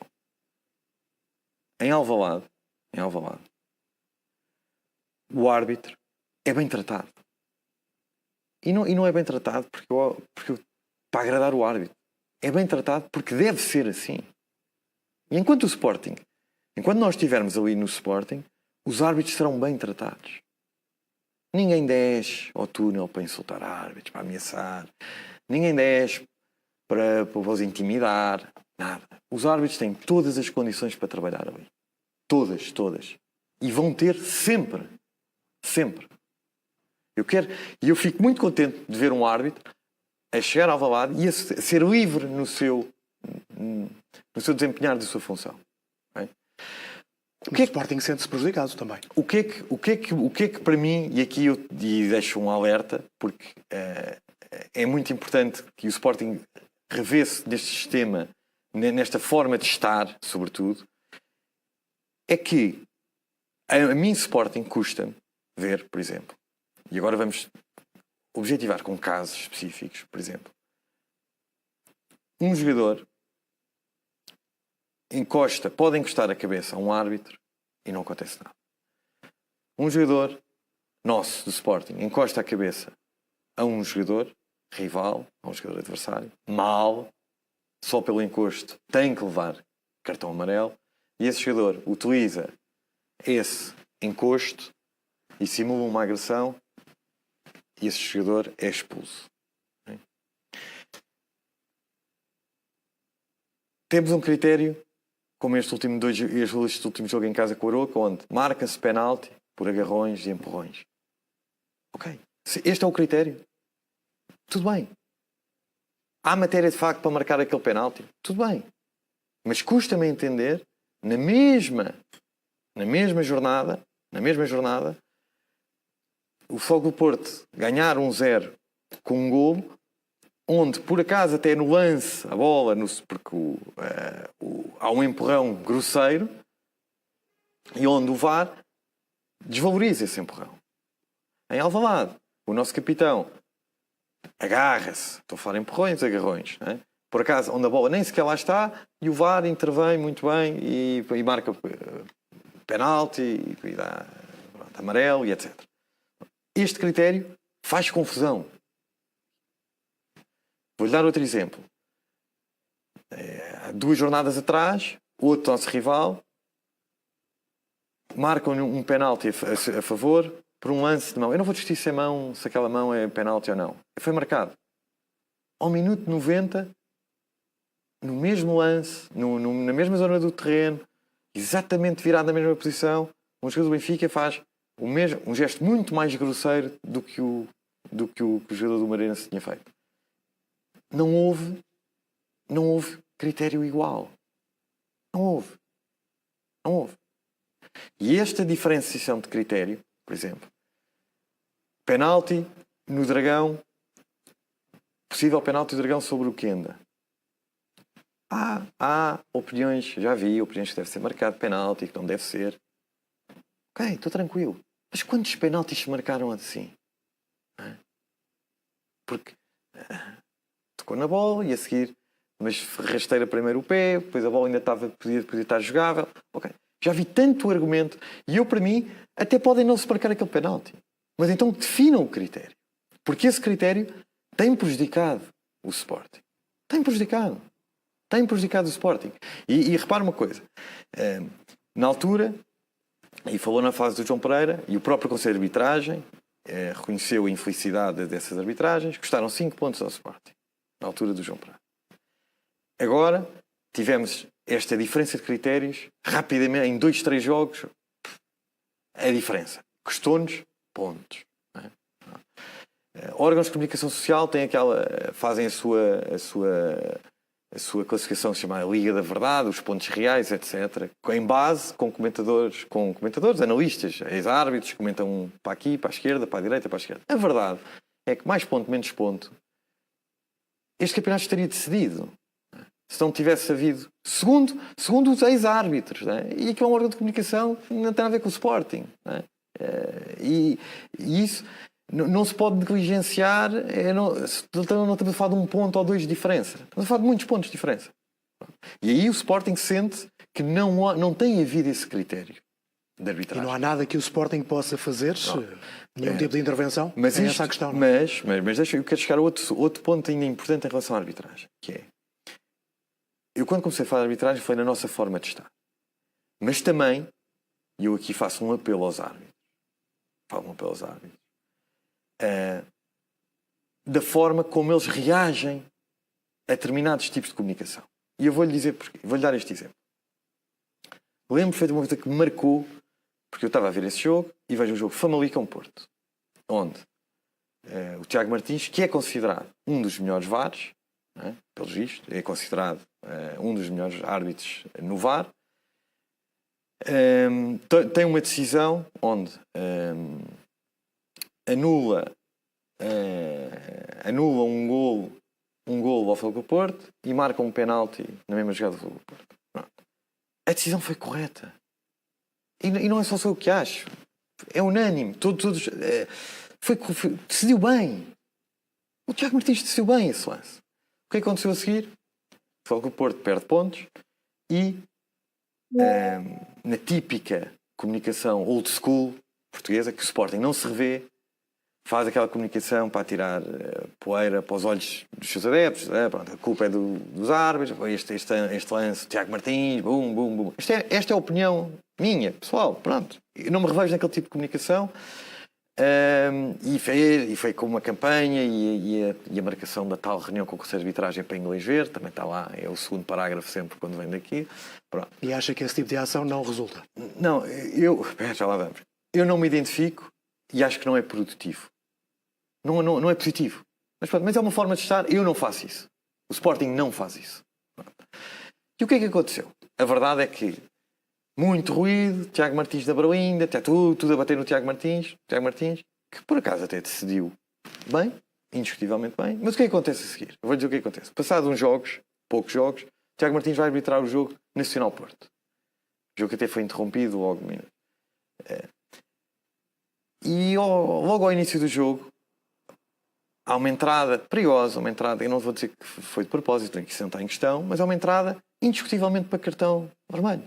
em Alvalade, o árbitro é bem tratado. E não é bem tratado porque para agradar o árbitro. É bem tratado porque deve ser assim. E enquanto nós estivermos ali no Sporting, os árbitros serão bem tratados. Ninguém desce ao túnel para insultar árbitros, para ameaçar. Ninguém desce para os intimidar. Nada. Os árbitros têm todas as condições para trabalhar ali. Todas. E vão ter sempre. Sempre. Eu fico muito contente de ver um árbitro a chegar ao Alvalade e a ser livre no seu desempenhar da sua função. O Sporting sente-se prejudicado também. O que é que para mim, e aqui eu deixo um alerta, porque é muito importante que o Sporting revê-se neste sistema, nesta forma de estar, sobretudo, é que a mim Sporting custa-me ver, por exemplo, e agora vamos objetivar com casos específicos, por exemplo, um jogador pode encostar a cabeça a um árbitro e não acontece nada. Um jogador nosso, do Sporting, encosta a cabeça a um jogador rival, a um jogador adversário, só pelo encosto tem que levar cartão amarelo, e esse jogador utiliza esse encosto e simula uma agressão e esse jogador é expulso. Temos um critério, como este último jogo em casa com o Aroca, onde marca-se penalti por agarrões e empurrões. Ok. Se este é o critério, tudo bem. Há matéria de facto para marcar aquele penalti, tudo bem. Mas custa-me entender, na mesma jornada, o Fogo do Porto ganhar 1-0 com um golo, onde por acaso até no lance a bola, porque há um empurrão grosseiro, e onde o VAR desvaloriza esse empurrão. Em Alvalade, o nosso capitão agarra-se, estou a falar em empurrões, agarrões, não é? Por acaso, onde a bola nem sequer lá está, e o VAR intervém muito bem e marca penalti, e dá amarelo, e etc. Este critério faz confusão. Vou-lhe dar outro exemplo. Há 2 jornadas atrás, outro nosso rival, marcam um penalti a favor por um lance de mão. Eu não vou discutir se aquela mão é penalti ou não. Foi marcado. Ao minuto 90, no mesmo lance, na mesma zona do terreno, exatamente virado na mesma posição, um jogador do Benfica faz um gesto muito mais grosseiro do que o jogador do Moreirense tinha feito. Não houve critério igual. Não houve. E esta diferenciação de critério, por exemplo, penalti no Dragão, possível penalti do Dragão sobre o Kenda. Há opiniões, já vi opiniões que deve ser marcado penalti, que não deve ser. Ok, estou tranquilo. Mas quantos penaltis se marcaram assim? Porque tocou na bola e a seguir, mas rasteira primeiro o pé, depois a bola ainda podia estar jogável. Ok. Já vi tanto argumento e eu, para mim, até podem não se marcar aquele penalti. Mas então definam o critério. Porque esse critério tem prejudicado o Sporting. Tem prejudicado o Sporting. E repara uma coisa. Na altura, e falou na fase do João Pereira, e o próprio Conselho de Arbitragem reconheceu a infelicidade dessas arbitragens, custaram 5 pontos ao Sporting. Na altura do João Pereira. Agora, tivemos esta diferença de critérios, rapidamente, em 2, 3 jogos, a diferença. Custou-nos pontos. Não é? Órgãos de comunicação social fazem a sua classificação, se chama Liga da Verdade, os pontos reais, etc. Em base com comentadores, analistas, ex-árbitros, comentam para aqui, para a esquerda, para a direita, para a esquerda. A verdade é que mais ponto, menos ponto, este campeonato estaria decidido. Se não tivesse havido, segundo os ex-árbitros, né? E aqui é um órgão de comunicação que não tem a ver com o Sporting. Né? E isso não se pode negligenciar. Não estamos a falar de 1 ponto ou 2 de diferença. Estamos a falar de muitos pontos de diferença. E aí o Sporting sente que não tem havido esse critério de arbitragem. E não há nada que o Sporting possa fazer? Nenhum tipo de intervenção? Mas é essa a questão. Mas eu quero chegar a outro ponto ainda importante em relação à arbitragem, que é: eu, quando comecei a falar de arbitragem, foi na nossa forma de estar. Mas também, e eu aqui faço um apelo aos árbitros, da forma como eles reagem a determinados tipos de comunicação. E eu vou-lhe dizer porquê. Vou-lhe dar este exemplo. Lembro perfeitamente de uma coisa que me marcou, porque eu estava a ver esse jogo e vejo um jogo Famalicão-Porto, onde o Tiago Martins, que é considerado um dos melhores VARs, é? Pelos vistos, é considerado um dos melhores árbitros no VAR, tem uma decisão onde anula um golo ao Futebol Clube do Porto e marca um penalti na mesma jogada do Futebol Clube do Porto. Pronto. A decisão foi correta. E não é só eu que acho. É unânime. Todos decidiu bem. O Tiago Martins decidiu bem esse lance. O que aconteceu a seguir? O Futebol Clube do Porto perde pontos e na típica comunicação old school portuguesa, que o Sporting não se revê, faz aquela comunicação para tirar poeira para os olhos dos seus adeptos. Pronto, a culpa é dos árbitros. Este lance, Tiago Martins, bum, bum, bum. Esta é a opinião minha, pessoal. Pronto. Eu não me revejo naquele tipo de comunicação. E foi com uma campanha e a marcação da tal reunião com o Conselho de Arbitragem para inglês ver, também está lá, é o segundo parágrafo sempre quando vem daqui. Pronto. E acha que esse tipo de ação não resulta? Não, já lá vamos. Eu não me identifico e acho que não é produtivo. Não é positivo. Mas é uma forma de estar, eu não faço isso. O Sporting não faz isso. E o que é que aconteceu? A verdade é que muito ruído, Tiago Martins da Berlinda, tudo a bater no Tiago Martins, que por acaso até decidiu bem, indiscutivelmente bem, mas o que é que acontece a seguir? Eu vou dizer o que é que acontece. Passados uns jogos, poucos jogos, Tiago Martins vai arbitrar o jogo Nacional Porto. O jogo que até foi interrompido logo. E logo ao início do jogo, há uma entrada perigosa, eu não vou dizer que foi de propósito, que isso não está em questão, mas é uma entrada indiscutivelmente para cartão vermelho.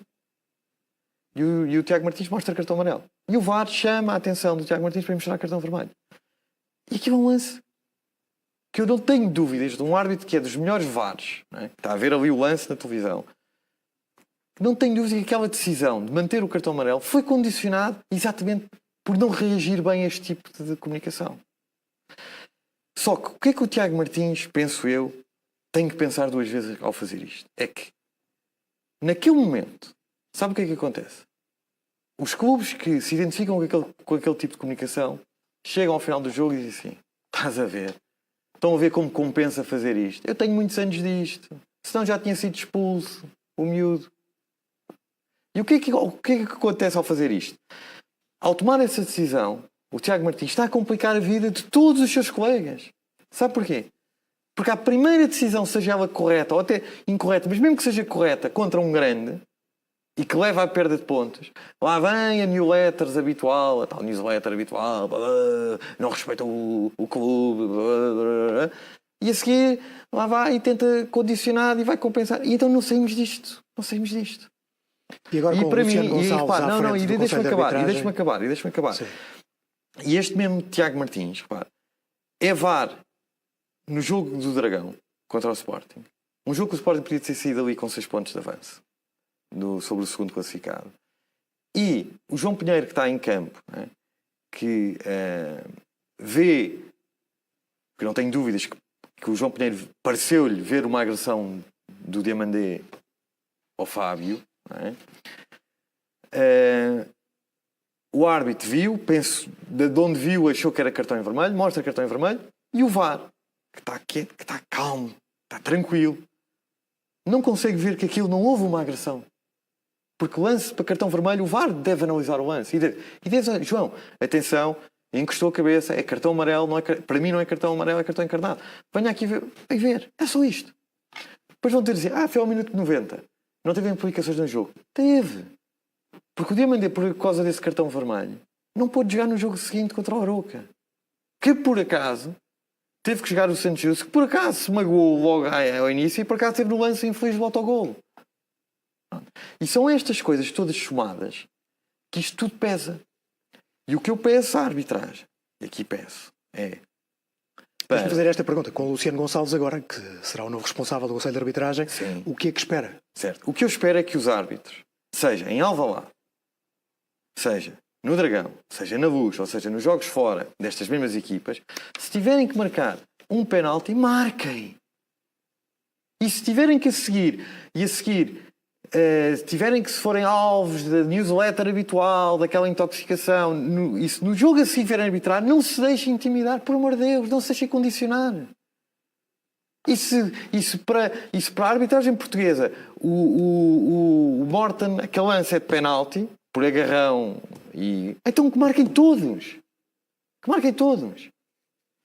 E o Tiago Martins mostra cartão amarelo. E o VAR chama a atenção do Tiago Martins para mostrar cartão vermelho. E aqui é um lance que eu não tenho dúvidas de um árbitro que é dos melhores VARs, não é? Está a ver ali o lance na televisão. não tenho dúvida que aquela decisão de manter o cartão amarelo foi condicionado exatamente por não reagir bem a este tipo de comunicação. Só que o que é que o Tiago Martins, penso eu, tem que pensar 2 vezes ao fazer isto? É que, naquele momento, sabe o que é que acontece? Os clubes que se identificam com aquele tipo de comunicação chegam ao final do jogo e dizem assim: estás a ver? Estão a ver como compensa fazer isto? Eu tenho muitos anos disto. Senão já tinha sido expulso, o miúdo. E o que é que acontece ao fazer isto? Ao tomar essa decisão, o Tiago Martins está a complicar a vida de todos os seus colegas. Sabe porquê? Porque a primeira decisão, seja ela correta ou até incorreta, mas mesmo que seja correta, contra um grande e que leva à perda de pontos, lá vem a newsletter habitual, a tal newsletter habitual, não respeita o clube, e a seguir lá vai e tenta condicionar e vai compensar. E então não saímos disto. Não saímos disto. E agora com o Luciano Gonçalves à frente do Conselho de Arbitragem... E deixa-me acabar. Sim. E este mesmo Tiago Martins, repare, é VAR no jogo do Dragão contra o Sporting. Um jogo que o Sporting podia ter saído ali com 6 pontos de avanço sobre o segundo classificado. E o João Pinheiro, que está em campo, né, que vê, que não tenho dúvidas que o João Pinheiro pareceu-lhe ver uma agressão do Diamandé ao Fábio, né? O árbitro viu, penso, de onde viu, achou que era cartão em vermelho, mostra cartão em vermelho, e o VAR, que está quieto, que está calmo, está tranquilo, não consegue ver que aquilo não houve uma agressão. Porque o lance para cartão vermelho, o VAR deve analisar o lance. E deve dizer: João, atenção, encostou a cabeça, é cartão amarelo, não é, para mim não é cartão amarelo, é cartão encarnado. Venha aqui ver. É só isto. Depois vão ter de dizer: foi ao minuto 90. Não teve implicações no jogo. Teve. Porque o Diamandé, por causa desse cartão vermelho, não pôde jogar no jogo seguinte contra o Arouca. Que por acaso teve que jogar o Santos Justo, que por acaso se magoou logo ao início e por acaso teve no lance infeliz de autogolo. E são estas coisas todas somadas que isto tudo pesa. E o que eu peço à arbitragem, e aqui peço, é... Deixa-me fazer esta pergunta. Com o Luciano Gonçalves agora, que será o novo responsável do Conselho de Arbitragem, sim, o que é que espera? Certo. O que eu espero é que os árbitros, seja em Alvalade, seja no Dragão, seja na Luz, ou seja nos jogos fora destas mesmas equipas, se tiverem que marcar um penalti, marquem. E se tiverem que se tiverem que se forem alvos da newsletter habitual, daquela intoxicação, e se no jogo a seguir vierem arbitrar, não se deixem intimidar, por amor de Deus, não se deixem condicionar. E se para a arbitragem portuguesa o Morton, aquele lance é de penalti, por agarrão, então que marquem todos. Que marquem todos.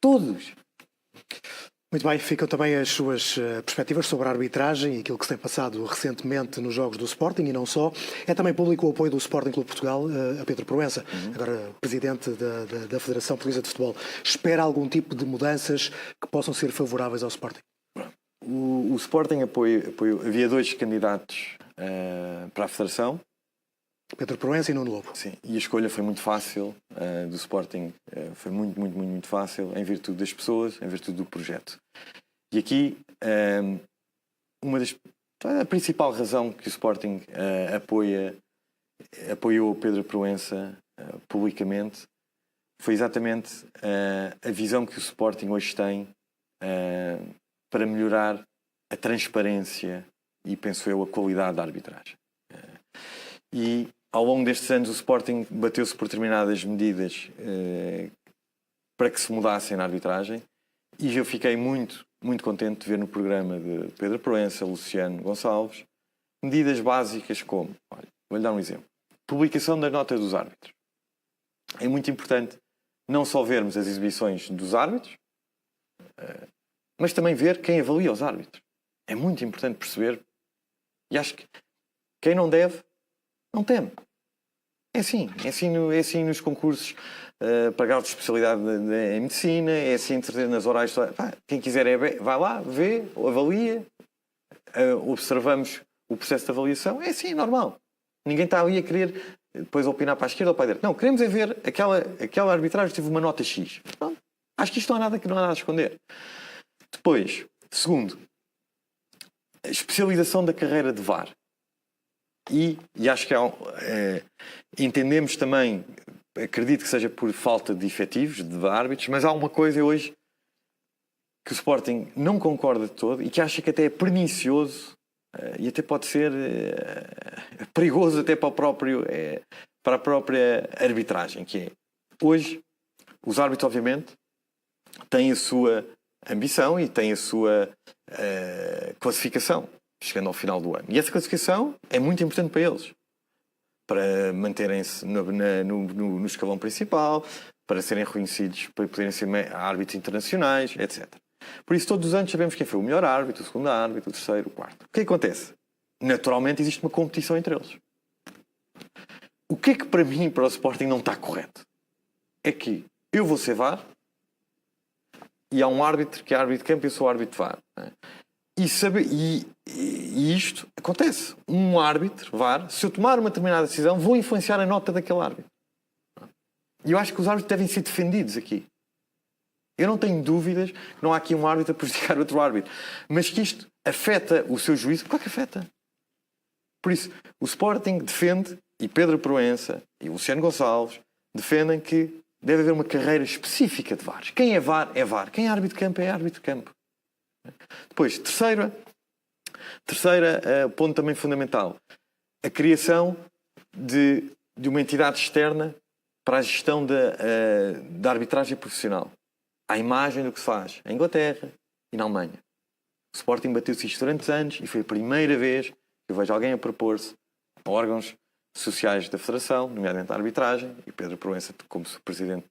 Todos. Muito bem, ficam também as suas perspectivas sobre a arbitragem e aquilo que se tem passado recentemente nos jogos do Sporting e não só. É também público o apoio do Sporting Clube de Portugal a Pedro Proença, agora presidente da Federação Portuguesa de Futebol. Espera algum tipo de mudanças que possam ser favoráveis ao Sporting? O Sporting apoiou. Havia 2 candidatos para a Federação. Pedro Proença e Nuno Lobo. Sim, e a escolha foi muito fácil do Sporting, foi muito fácil, em virtude das pessoas, em virtude do projeto. E aqui, a principal razão que o Sporting apoiou Pedro Proença publicamente foi exatamente a visão que o Sporting hoje tem para melhorar a transparência e, penso eu, a qualidade da arbitragem. E ao longo destes anos o Sporting bateu-se por determinadas medidas para que se mudassem na arbitragem, e eu fiquei muito contente de ver no programa de Pedro Proença, Luciano Gonçalves, medidas básicas como, vou-lhe dar um exemplo, publicação das notas dos árbitros. É muito importante não só vermos as exibições dos árbitros, mas também ver quem avalia os árbitros. É muito importante perceber, e acho que quem não deve, não teme. É assim nos concursos para grau de especialidade em medicina, é assim nas orais. Quem quiser vai lá, vê, avalia, observamos o processo de avaliação. É assim, é normal. Ninguém está ali a querer depois opinar para a esquerda ou para a direita. Não, queremos é ver aquela arbitragem teve uma nota X. Pronto. Acho que isto não há nada a esconder. Depois, segundo, a especialização da carreira de VAR. E acho que entendemos também, acredito que seja por falta de efetivos, de árbitros, mas há uma coisa hoje que o Sporting não concorda de todo e que acha que até é pernicioso e até pode ser perigoso até para a própria arbitragem, que é, hoje, os árbitros, obviamente, têm a sua ambição e têm a sua classificação, chegando ao final do ano. E essa classificação é muito importante para eles, para manterem-se no escalão principal, para serem reconhecidos, para poderem ser árbitros internacionais, etc. Por isso, todos os anos sabemos quem foi o melhor árbitro, o segundo árbitro, o terceiro, o quarto. O que acontece? Naturalmente existe uma competição entre eles. O que é que para mim, para o Sporting, não está correto? É que eu vou ser VAR e há um árbitro que é árbitro de campo e eu sou árbitro de VAR. E isto acontece. Um árbitro, VAR, se eu tomar uma determinada decisão, vou influenciar a nota daquele árbitro. E eu acho que os árbitros devem ser defendidos aqui. Eu não tenho dúvidas que não há aqui um árbitro a prejudicar outro árbitro. Mas que isto afeta o seu juízo, claro que afeta. Por isso, o Sporting defende, e Pedro Proença e o Luciano Gonçalves defendem que deve haver uma carreira específica de VAR. Quem é VAR é VAR. Quem é árbitro de campo é árbitro de campo. Depois, terceira ponto também fundamental, a criação de uma entidade externa para a gestão da arbitragem profissional. À imagem do que se faz em Inglaterra e na Alemanha. O Sporting bateu-se isto durante anos e foi a primeira vez que eu vejo alguém a propor-se a órgãos sociais da Federação, nomeadamente a arbitragem, e Pedro Proença, como presidente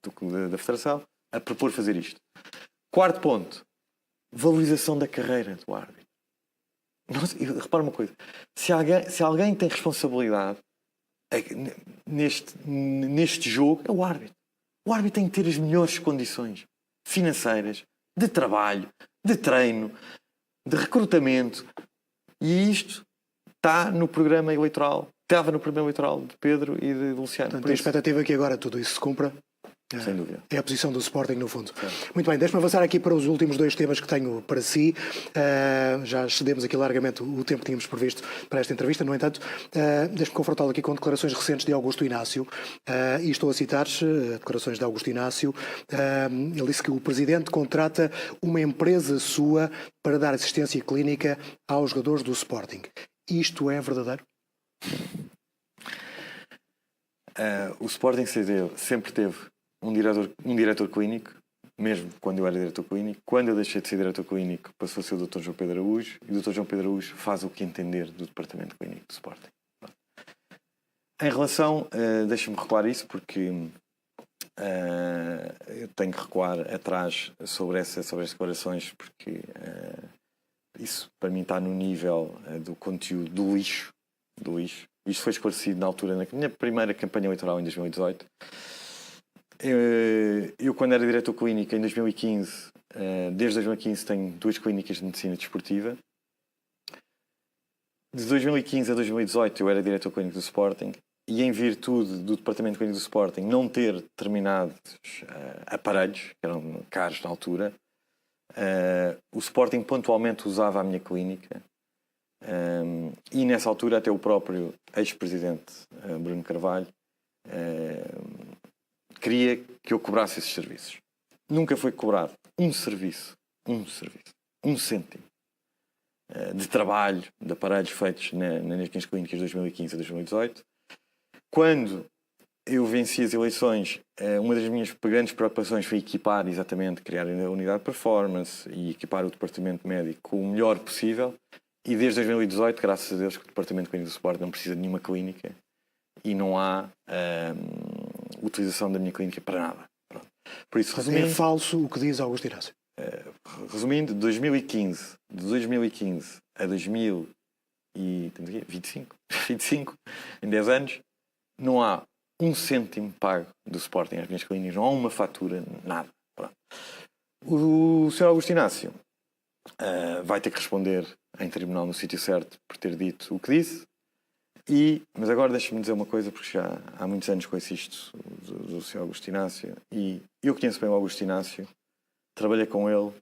da Federação, a propor fazer isto. Quarto ponto, valorização da carreira do árbitro. Repara uma coisa, se alguém tem responsabilidade neste jogo, é o árbitro. O árbitro tem que ter as melhores condições financeiras, de trabalho, de treino, de recrutamento. E isto está no programa eleitoral, estava no programa eleitoral de Pedro e de Luciano. Portanto, a expectativa é que agora tudo isso se cumpra. Sem dúvida. É a posição do Sporting, no fundo. Sim. Muito bem, deixe-me avançar aqui para os últimos dois temas que tenho para si. Já cedemos aqui largamente o tempo que tínhamos previsto para esta entrevista. No entanto, deixe-me confrontá-lo aqui com declarações recentes de Augusto Inácio. E estou a citar declarações de Augusto Inácio. Ele disse que o Presidente contrata uma empresa sua para dar assistência clínica aos jogadores do Sporting. Isto é verdadeiro? O Sporting sempre teve um diretor clínico, mesmo quando eu era diretor clínico. Quando eu deixei de ser diretor clínico, passou a ser o Dr. João Pedro Araújo, e o Dr. João Pedro Araújo faz o que entender do Departamento Clínico do Sporting. Em relação, deixa-me recuar isso, porque eu tenho que recuar atrás sobre essas declarações, porque isso para mim está no nível do conteúdo do lixo. Isto foi esclarecido na altura, na minha primeira campanha eleitoral em 2018. Eu, quando era diretor clínico em 2015, desde 2015 tenho 2 clínicas de medicina desportiva. De 2015 a 2018 eu era diretor clínico do Sporting, e em virtude do Departamento Clínico do Sporting não ter determinados aparelhos, que eram caros na altura, o Sporting pontualmente usava a minha clínica. E nessa altura até o próprio ex-presidente Bruno Carvalho queria que eu cobrasse esses serviços. Nunca foi cobrado um cêntimo de trabalho, de aparelhos feitos nas minhas clínicas de 2015 a 2018. Quando eu venci as eleições, uma das minhas grandes preocupações foi equipar, exatamente, criar a unidade de performance e equipar o departamento médico o melhor possível. E desde 2018, graças a Deus, que o Departamento Clínico do Sporting não precisa de nenhuma clínica e não há utilização da minha clínica para nada. Pronto. Por isso, resumindo, é falso o que diz Augusto Inácio. Resumindo, de 2015 a 2025, em 10 anos, não há um cêntimo pago do Sporting às minhas clínicas, não há uma fatura, nada. Pronto. O Sr. Augusto Inácio vai ter que responder em tribunal no sítio certo por ter dito o que disse. Mas agora deixa-me dizer uma coisa, porque já há muitos anos conheço isto do Sr. Augusto Inácio, e eu conheço bem o Augusto Inácio, trabalhei com ele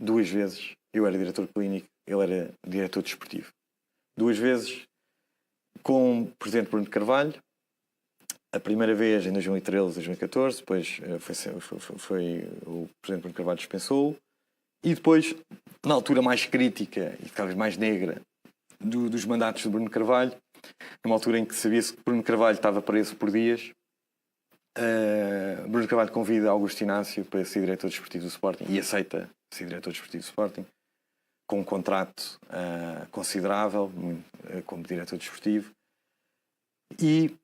2 vezes. Eu era diretor clínico, ele era diretor desportivo. 2 vezes com o presidente Bruno Carvalho. A primeira vez em 2013, 2014, depois foi o presidente Bruno Carvalho dispensou-o. E depois, na altura mais crítica e talvez mais negra dos mandatos de Bruno Carvalho, numa altura em que sabia-se que Bruno Carvalho estava preso por dias, Bruno Carvalho convida Augusto Inácio para ser diretor desportivo do Sporting e aceita ser diretor desportivo do Sporting, com um contrato considerável como diretor desportivo. E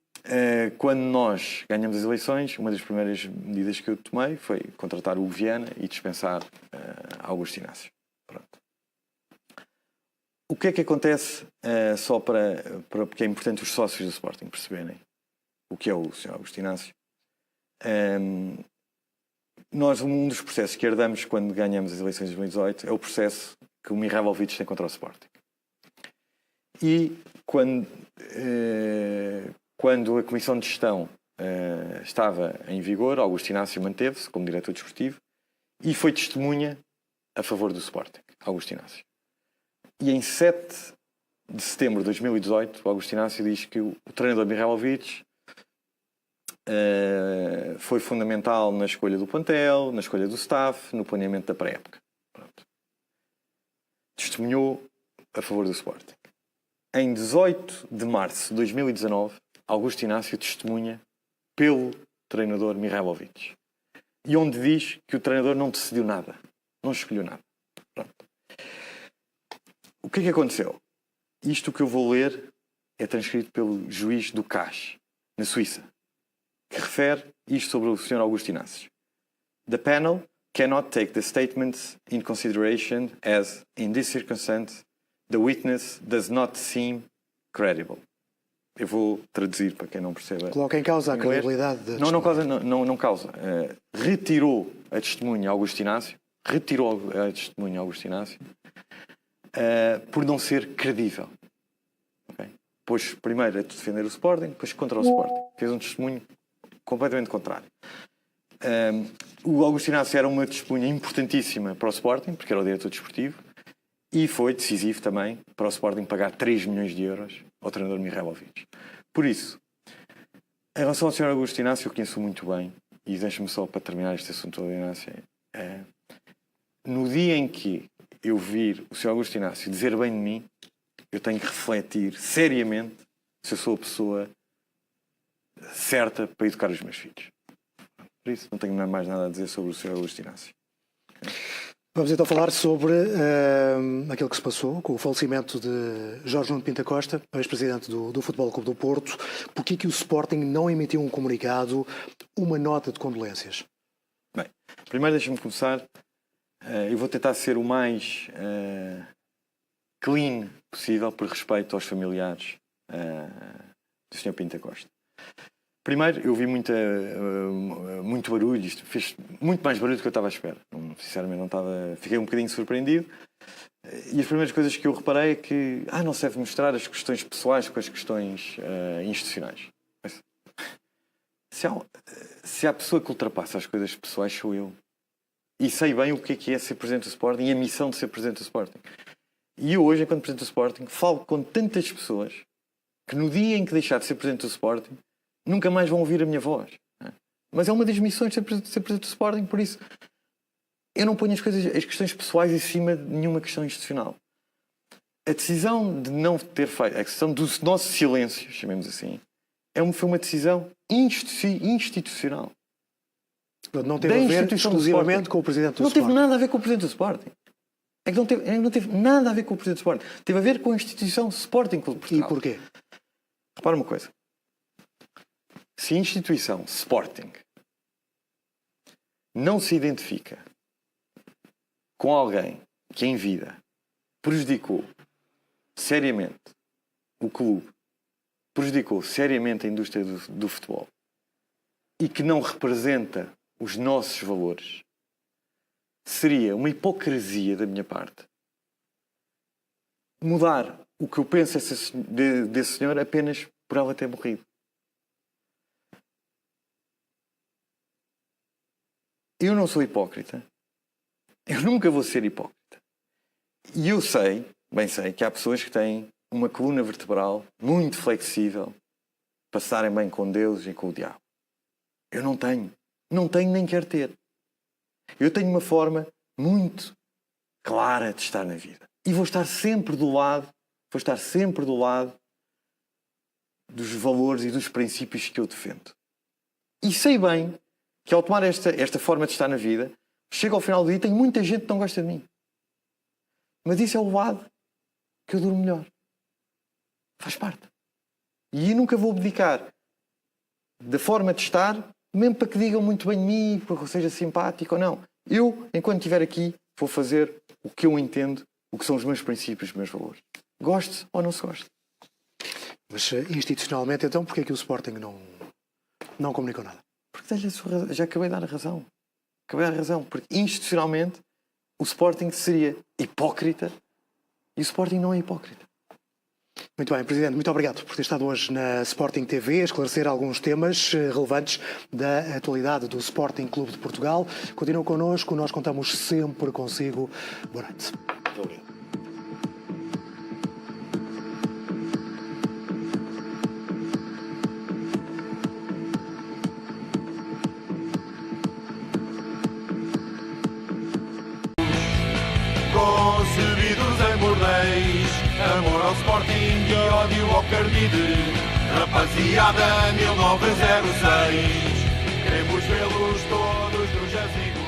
quando nós ganhamos as eleições, uma das primeiras medidas que eu tomei foi contratar o Viana e dispensar Augusto Inácio. Pronto. O que é que acontece, só porque é importante os sócios do Sporting perceberem o que é o Sr. Augusto Inácio? Um dos processos que herdamos quando ganhamos as eleições de 2018 é o processo que o Mihajlovic tem contra o Sporting. E quando a Comissão de Gestão estava em vigor, Augusto Inácio manteve-se como diretor desportivo e foi testemunha a favor do Sporting, Augusto Inácio. E em 7 de setembro de 2018, o Augusto Inácio diz que o treinador Mihajlovic foi fundamental na escolha do plantel, na escolha do staff, no planeamento da pré-época. Testemunhou a favor do Sporting. Em 18 de março de 2019, Augusto Inácio testemunha pelo treinador Mihajlovic. E onde diz que o treinador não decidiu nada. Não escolheu nada. Pronto. O que é que aconteceu? Isto que eu vou ler é transcrito pelo juiz do CAS, na Suíça, que refere isto sobre o Sr. Augusto Inácio. The panel cannot take the statements in consideration as, in this circumstance, the witness does not seem credible. Eu vou traduzir para quem não perceba. Coloca em causa a credibilidade da Não causa. Retirou a testemunha Augusto Inácio, por não ser credível. Okay? Pois primeiro a defender o Sporting, depois contra o Sporting. Fez um testemunho completamente contrário. O Augusto Inácio era uma testemunha importantíssima para o Sporting, porque era o diretor desportivo, e foi decisivo também para o Sporting pagar 3 milhões de euros ao treinador Mihajlovic. Por isso, em relação ao Sr. Augusto Inácio, eu conheço muito bem, e deixe-me só para terminar este assunto do Inácio, no dia em que eu vir o Sr. Augusto Inácio dizer bem de mim, eu tenho que refletir seriamente se eu sou a pessoa certa para educar os meus filhos. Por isso, não tenho mais nada a dizer sobre o Sr. Augusto Inácio. Vamos então falar sobre aquilo que se passou com o falecimento de Jorge Nuno Pinto da Costa, ex-presidente do Futebol Clube do Porto. Porquê que o Sporting não emitiu um comunicado, uma nota de condolências? Bem, primeiro deixa-me começar. Eu vou tentar ser o mais clean possível por respeito aos familiares do Sr. Pinto da Costa. Primeiro, eu vi muito barulho, isto fez muito mais barulho do que eu estava à espera. Sinceramente, não estava. Fiquei um bocadinho surpreendido. E as primeiras coisas que eu reparei é que não se deve misturar as questões pessoais com as questões institucionais. Mas, se há pessoa que ultrapassa as coisas pessoais, sou eu. E sei bem o que é ser presidente do Sporting e a missão de ser presidente do Sporting. E eu hoje, enquanto presidente do Sporting, falo com tantas pessoas que no dia em que deixar de ser presidente do Sporting, nunca mais vão ouvir a minha voz. Mas é uma das missões de ser presidente do Sporting, por isso eu não ponho as questões pessoais em cima de nenhuma questão institucional. A decisão de não ter feito, a questão do nosso silêncio, chamemos assim, foi uma decisão institucional. Não teve a ver exclusivamente com o presidente do Sporting. Não teve nada a ver com o presidente do Sporting. É que não teve nada a ver com o presidente do Sporting. Teve a ver com a instituição Sporting Clube de Portugal. E porquê? Repara uma coisa. Se a instituição Sporting não se identifica com alguém que em vida prejudicou seriamente o clube, prejudicou seriamente a indústria do futebol e que não representa os nossos valores, seria uma hipocrisia da minha parte mudar o que eu penso desse senhor apenas por ela ter morrido. Eu não sou hipócrita. Eu nunca vou ser hipócrita. E eu bem sei, que há pessoas que têm uma coluna vertebral muito flexível para estarem bem com Deus e com o diabo. Eu não tenho. Não tenho nem quero ter. Eu tenho uma forma muito clara de estar na vida. E vou estar sempre do lado dos valores e dos princípios que eu defendo. E sei bem que ao tomar esta forma de estar na vida, chego ao final do dia e tem muita gente que não gosta de mim. Mas isso é o lado que eu duro melhor. Faz parte. E eu nunca vou abdicar da forma de estar, mesmo para que digam muito bem de mim, para que eu seja simpático ou não. Eu, enquanto estiver aqui, vou fazer o que eu entendo, o que são os meus princípios, os meus valores. Goste ou não se goste. Mas institucionalmente, então, porquê é que o Sporting não comunicou nada? Porque já acabei de dar a razão. Porque institucionalmente o Sporting seria hipócrita e o Sporting não é hipócrita. Muito bem, Presidente, muito obrigado por ter estado hoje na Sporting TV a esclarecer alguns temas relevantes da atualidade do Sporting Clube de Portugal. Continua connosco, nós contamos sempre consigo. Boa noite. Muito obrigado. Concebidos em bordéis, amor ao Sporting e ódio ao Cardide. Rapaziada 1906, queremos vê-los todos no jazigo.